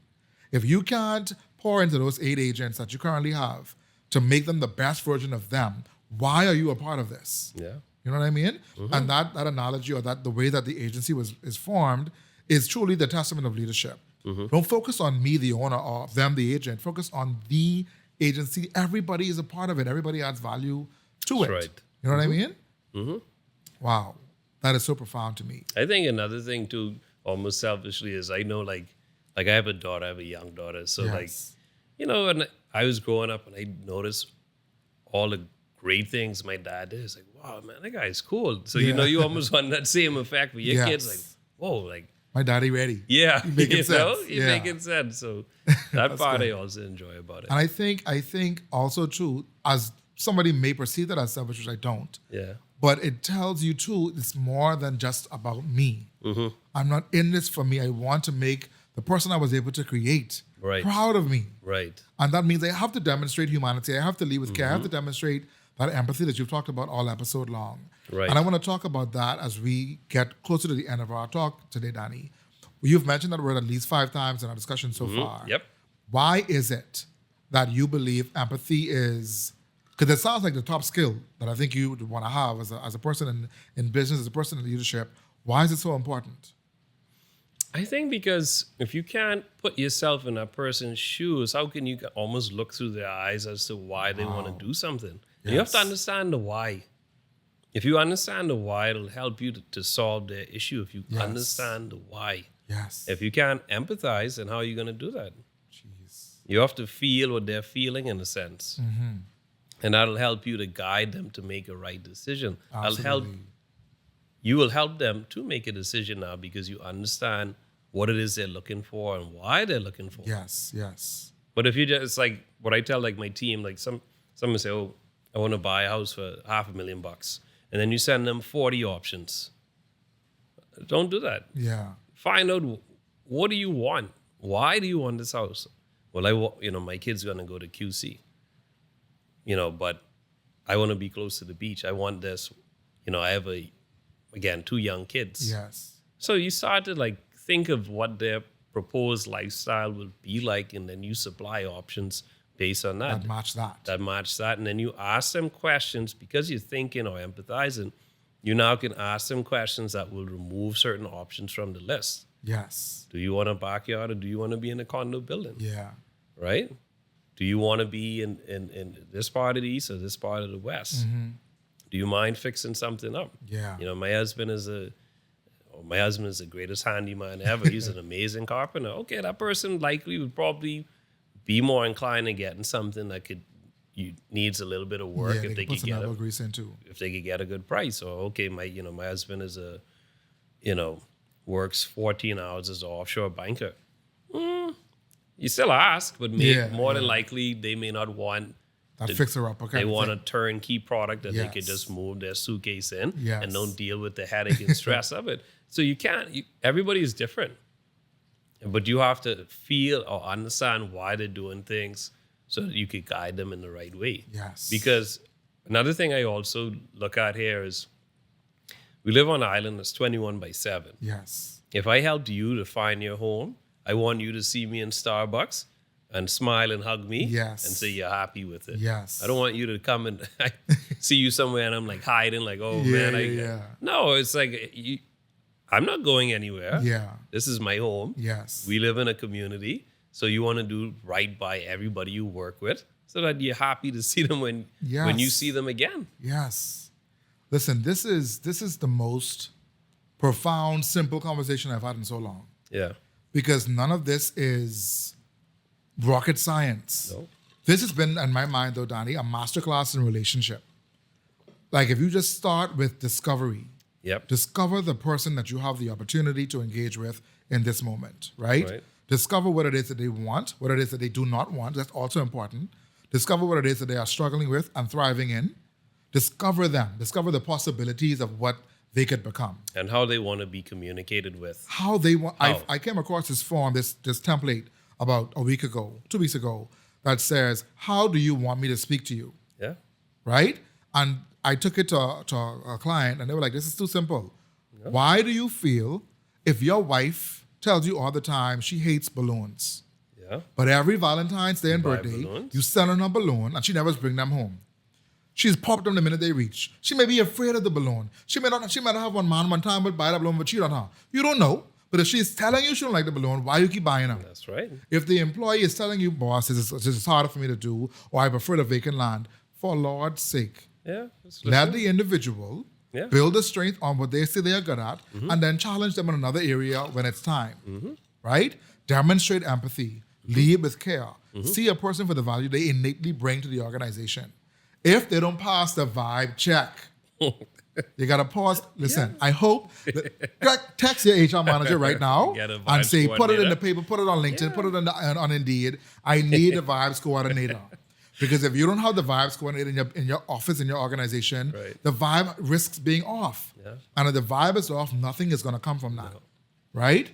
If you can't pour into those 8 agents that you currently have to make them the best version of them, why are you a part of this? Yeah. You know what I mean? Mm-hmm. And that analogy or that the way that the agency is formed is truly the testament of leadership. Mm-hmm. Don't focus on me, the owner, or them, the agent. Focus on the agency. Everybody is a part of it. Everybody adds value to That's it. right. You know what I mean? Wow. That is so profound to me. I think another thing too, almost selfishly, is I know like I have a daughter, I have a young daughter. So like, Yes. and I was growing up and I noticed all the great things my dad did. It's like, wow, man, that guy's cool. So you almost want that same effect for your kids. Like, whoa, like My daddy ready. yeah, You making sense. you're Yeah. making sense. So that part I also enjoy about it. And I think also too, as somebody may perceive that as selfish, which I don't, Yeah. but it tells you too, it's more than just about me. I'm not in this for me. I want to make the person I was able to create Right. proud of me. Right. And that means I have to demonstrate humanity. I have to lead with care. I have to demonstrate that empathy that you've talked about all episode long. Right. And I want to talk about that as we get closer to the end of our talk today, Danny. You've mentioned that word at least 5 times in our discussion so far. Yep. Why is it that you believe empathy is, because it sounds like the top skill that I think you would want to have as a person in business, as a person in leadership. Why is it so important? I think because if you can't put yourself in that person's shoes, how can you almost look through their eyes as to why they want to do something? And you have to understand the why. If you understand the why, it'll help you to solve their issue. If you understand the why. Yes. If you can't empathize, then how are you going to do that? Jeez. You have to feel what they're feeling in a sense. And that'll help you to guide them to make a right decision. Absolutely. You will help them to make a decision now because you understand what it is they're looking for and why they're looking for. Yes, yes. But if you just like what I tell like my team, like someone say, "Oh, I want to buy a house for $500,000,000," and then you send them 40 options. Don't do that. Yeah. Find out what do you want. Why do you want this house? Well, my kid's gonna go to QC. But I want to be close to the beach. I want this. I have 2 young kids. Yes. So you start to like think of what their proposed lifestyle will be like, and then you supply options based on that. That match that. That match that. And then you ask them questions because you're thinking or empathizing. You now can ask them questions that will remove certain options from the list. Yes. Do you want a backyard or do you want to be in a condo building? Yeah. Right? Do you want to be in this part of the East or this part of the West? Do you mind fixing something up? Yeah. My husband is the greatest handyman ever. He's an amazing carpenter. Okay, that person likely would probably be more inclined to getting something that needs a little bit of work Yeah, if they put could some get elbow grease in too. if they could get a good price. Or okay, my husband is works 14 hours as an offshore banker. You still ask, but more than likely they may not want That fixer up. Okay. they want a turnkey product that they could just move their suitcase in and don't deal with the headache and stress of it. So everybody is different. But you have to feel or understand why they're doing things so that you could guide them in the right way. Yes. Because another thing I also look at here is we live on an island that's 21/7. Yes. If I helped you to find your home, I want you to see me in Starbucks and smile and hug me and say you're happy with it. Yes. I don't want you to come and I see you somewhere and I'm like hiding like, oh man. No, it's like, I'm not going anywhere. Yeah. This is my home. Yes. We live in a community. So you want to do right by everybody you work with so that you're happy to see them when you see them again. Yes. Listen, this is the most profound, simple conversation I've had in so long. Yeah. Because none of this is rocket science. No. This has been, in my mind, though, Danny, a masterclass in relationship. Like if you just start with discovery, discover the person that you have the opportunity to engage with in this moment, right? Discover what it is that they want, what it is that they do not want. That's also important. Discover what it is that they are struggling with and thriving in. Discover them. Discover the possibilities of what they could become. And how they want to be communicated with. How they want. I came across this form, this template about 2 weeks ago, that says, how do you want me to speak to you? Yeah. Right? And I took it to a client and they were like, this is too simple. Yeah. Why do you feel if your wife tells you all the time she hates balloons, but every Valentine's Day and birthday, you send her a balloon and she never brings them home? She's popped them the minute they reach. She may be afraid of the balloon. She might have one man one time would buy the balloon, but cheat on her. You don't know. But if she's telling you she don't like the balloon, why you keep buying them? That's right. If the employee is telling you, boss, this is harder for me to do, or I prefer the vacant land, for Lord's sake, Yeah. Just Let listen. the individual Yeah. build the strength on what they say they are good at, and then challenge them in another area when it's time. Right? Demonstrate empathy. Lead with care. See a person for the value they innately bring to the organization. If they don't pass the vibe check, you gotta pause. Listen, I hope text your HR manager right now Get a and vibes say, put it in the coordinator. paper, put it on LinkedIn, Yeah. put it on Indeed. I need a vibes coordinator. Because if you don't have the vibes coordinator in your office, in your organization, Right. the vibe risks being off. Yeah. And if the vibe is off, nothing is gonna come from that. Right?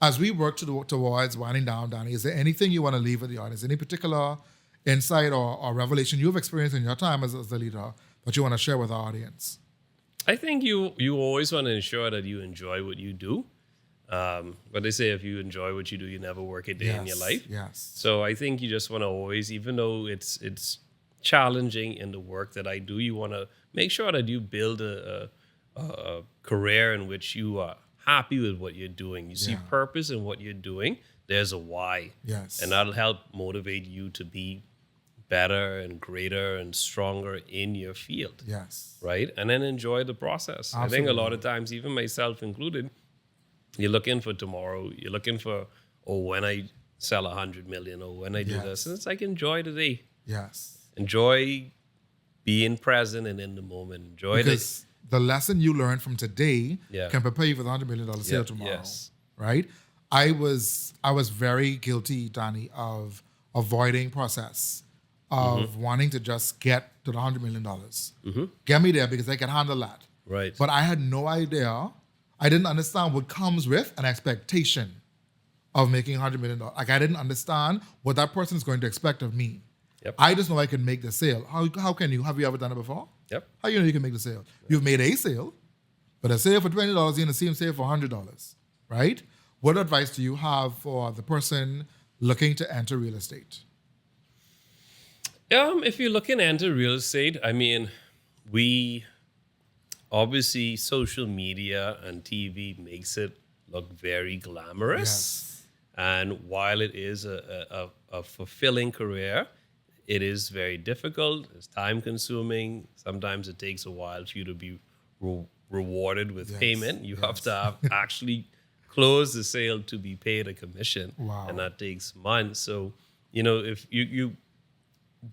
As we work towards winding down, Danny, is there anything you want to leave with the audience? Any particular insight or revelation you've experienced in your time as a leader that you want to share with our audience? I think you always want to ensure that you enjoy what you do. But they say if you enjoy what you do, you never work a day in your life. Yes. So I think you just want to always, even though it's challenging in the work that I do, you want to make sure that you build a career in which you are happy with what you're doing. You see Yeah. purpose in what you're doing. There's a why. Yes. And that'll help motivate you to be better and greater and stronger in your field. Yes. Right? And then enjoy the process. I think a lot of times, even myself included, you're looking for tomorrow. You're looking for, when I sell 100 million, or when I do Yes. this. And it's like, enjoy the day. Yes. Enjoy being present and in the moment. Enjoy Because the lesson you learn from today Yeah. can prepare you for the $100 million sale Yeah, tomorrow. yes. Right? I was very guilty, Danny, of avoiding process, of wanting to just get to the $100 million. Get me there because I can handle that. Right. But I had no idea. I didn't understand what comes with an expectation of making $100 million. Like, I didn't understand what that person is going to expect of me. Yep. I just know I can make the sale. How can you? Have you ever done it before? Yep. How you know you can make the sale? You've made a sale, but a sale for $20, you're going to see him sale for $100, right? What advice do you have for the person looking to enter real estate? If you're looking to enter real estate, I mean, we obviously social media and TV makes it look very glamorous. Yes. And while it is a fulfilling career, it is very difficult. It's time consuming. Sometimes it takes a while for you to be rewarded with Yes, payment. You have yes. to actually close the sale to be paid a commission. Wow. And that takes months. So, if you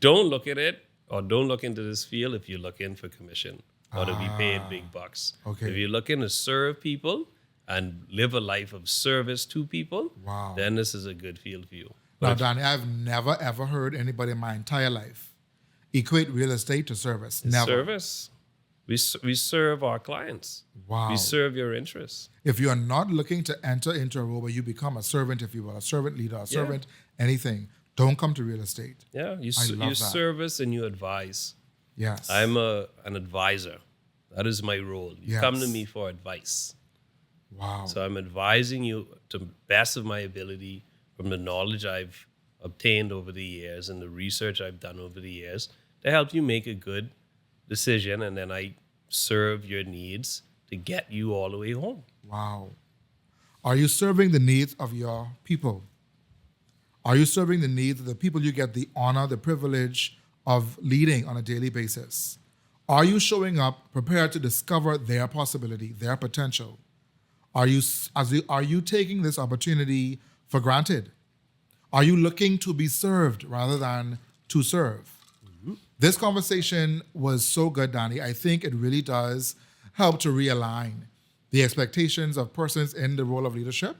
don't look at it or don't look into this field if you're looking for commission or to be paid big bucks. Okay. If you're looking to serve people and live a life of service to people, Wow. then this is a good field for you. Now, Danny, I've never, ever heard anybody in my entire life equate real estate to service. Never. Service. We serve our clients. Wow. We serve your interests. If you are not looking to enter into a role where you become a servant, if you will, a servant leader, a servant, anything, don't come to real estate. Yeah, you love that. service and you advise. Yes. I'm an advisor. That is my role. You come to Yes. me for advice. Wow. So I'm advising you to the best of my ability from the knowledge I've obtained over the years and the research I've done over the years to help you make a good decision. And then I serve your needs to get you all the way home. Wow. Are you serving the needs of your people? Are you serving the needs of the people you get the honor, the privilege of leading on a daily basis? Are you showing up prepared to discover their possibility, their potential? Are you taking this opportunity for granted? Are you looking to be served rather than to serve? This conversation was so good, Danny. I think it really does help to realign the expectations of persons in the role of leadership.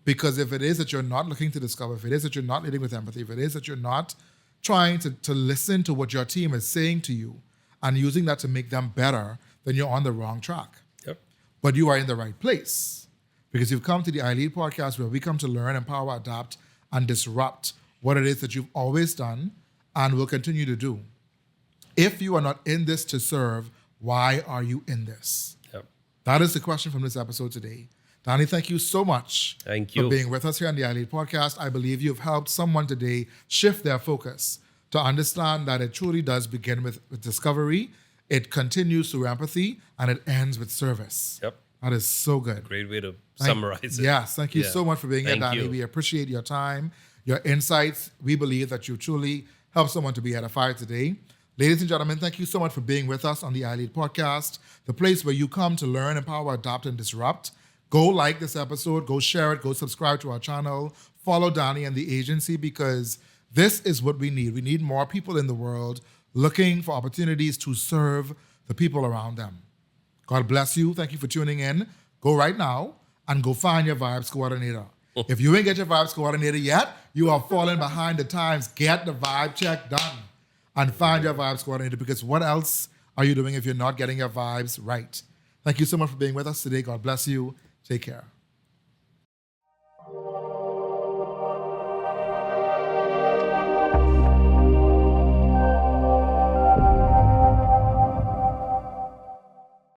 Because if it is that you're not looking to discover, if it is that you're not leading with empathy, if it is that you're not trying to listen to what your team is saying to you and using that to make them better, then you're on the wrong track. Yep. But you are in the right place because you've come to the iLEAD podcast where we come to learn, empower, adapt, and disrupt what it is that you've always done and will continue to do. If you are not in this to serve, why are you in this? Yep. That is the question from this episode today. Danny, thank you so much Thank for you. being with us here on the iLEAD podcast. I believe you've helped someone today shift their focus to understand that it truly does begin with discovery, it continues through empathy, and it ends with service. Yep. That is so good. Great way to summarize it. Yes, thank you Yeah. so much for being here, Thank Danny. you. We appreciate your time, your insights. We believe that you truly helped someone to be edified today. Ladies and gentlemen, thank you so much for being with us on the iLEAD podcast, the place where you come to learn, empower, adopt, and disrupt. Go like this episode, go share it, go subscribe to our channel, follow Danny and the agency, because this is what we need. We need more people in the world looking for opportunities to serve the people around them. God bless you. Thank you for tuning in. Go right now and go find your Vibes Coordinator. If you ain't get your Vibes Coordinator yet, you are falling behind the times. Get the vibe check done and find your Vibes Coordinator, because what else are you doing if you're not getting your vibes right? Thank you so much for being with us today. God bless you. Take care.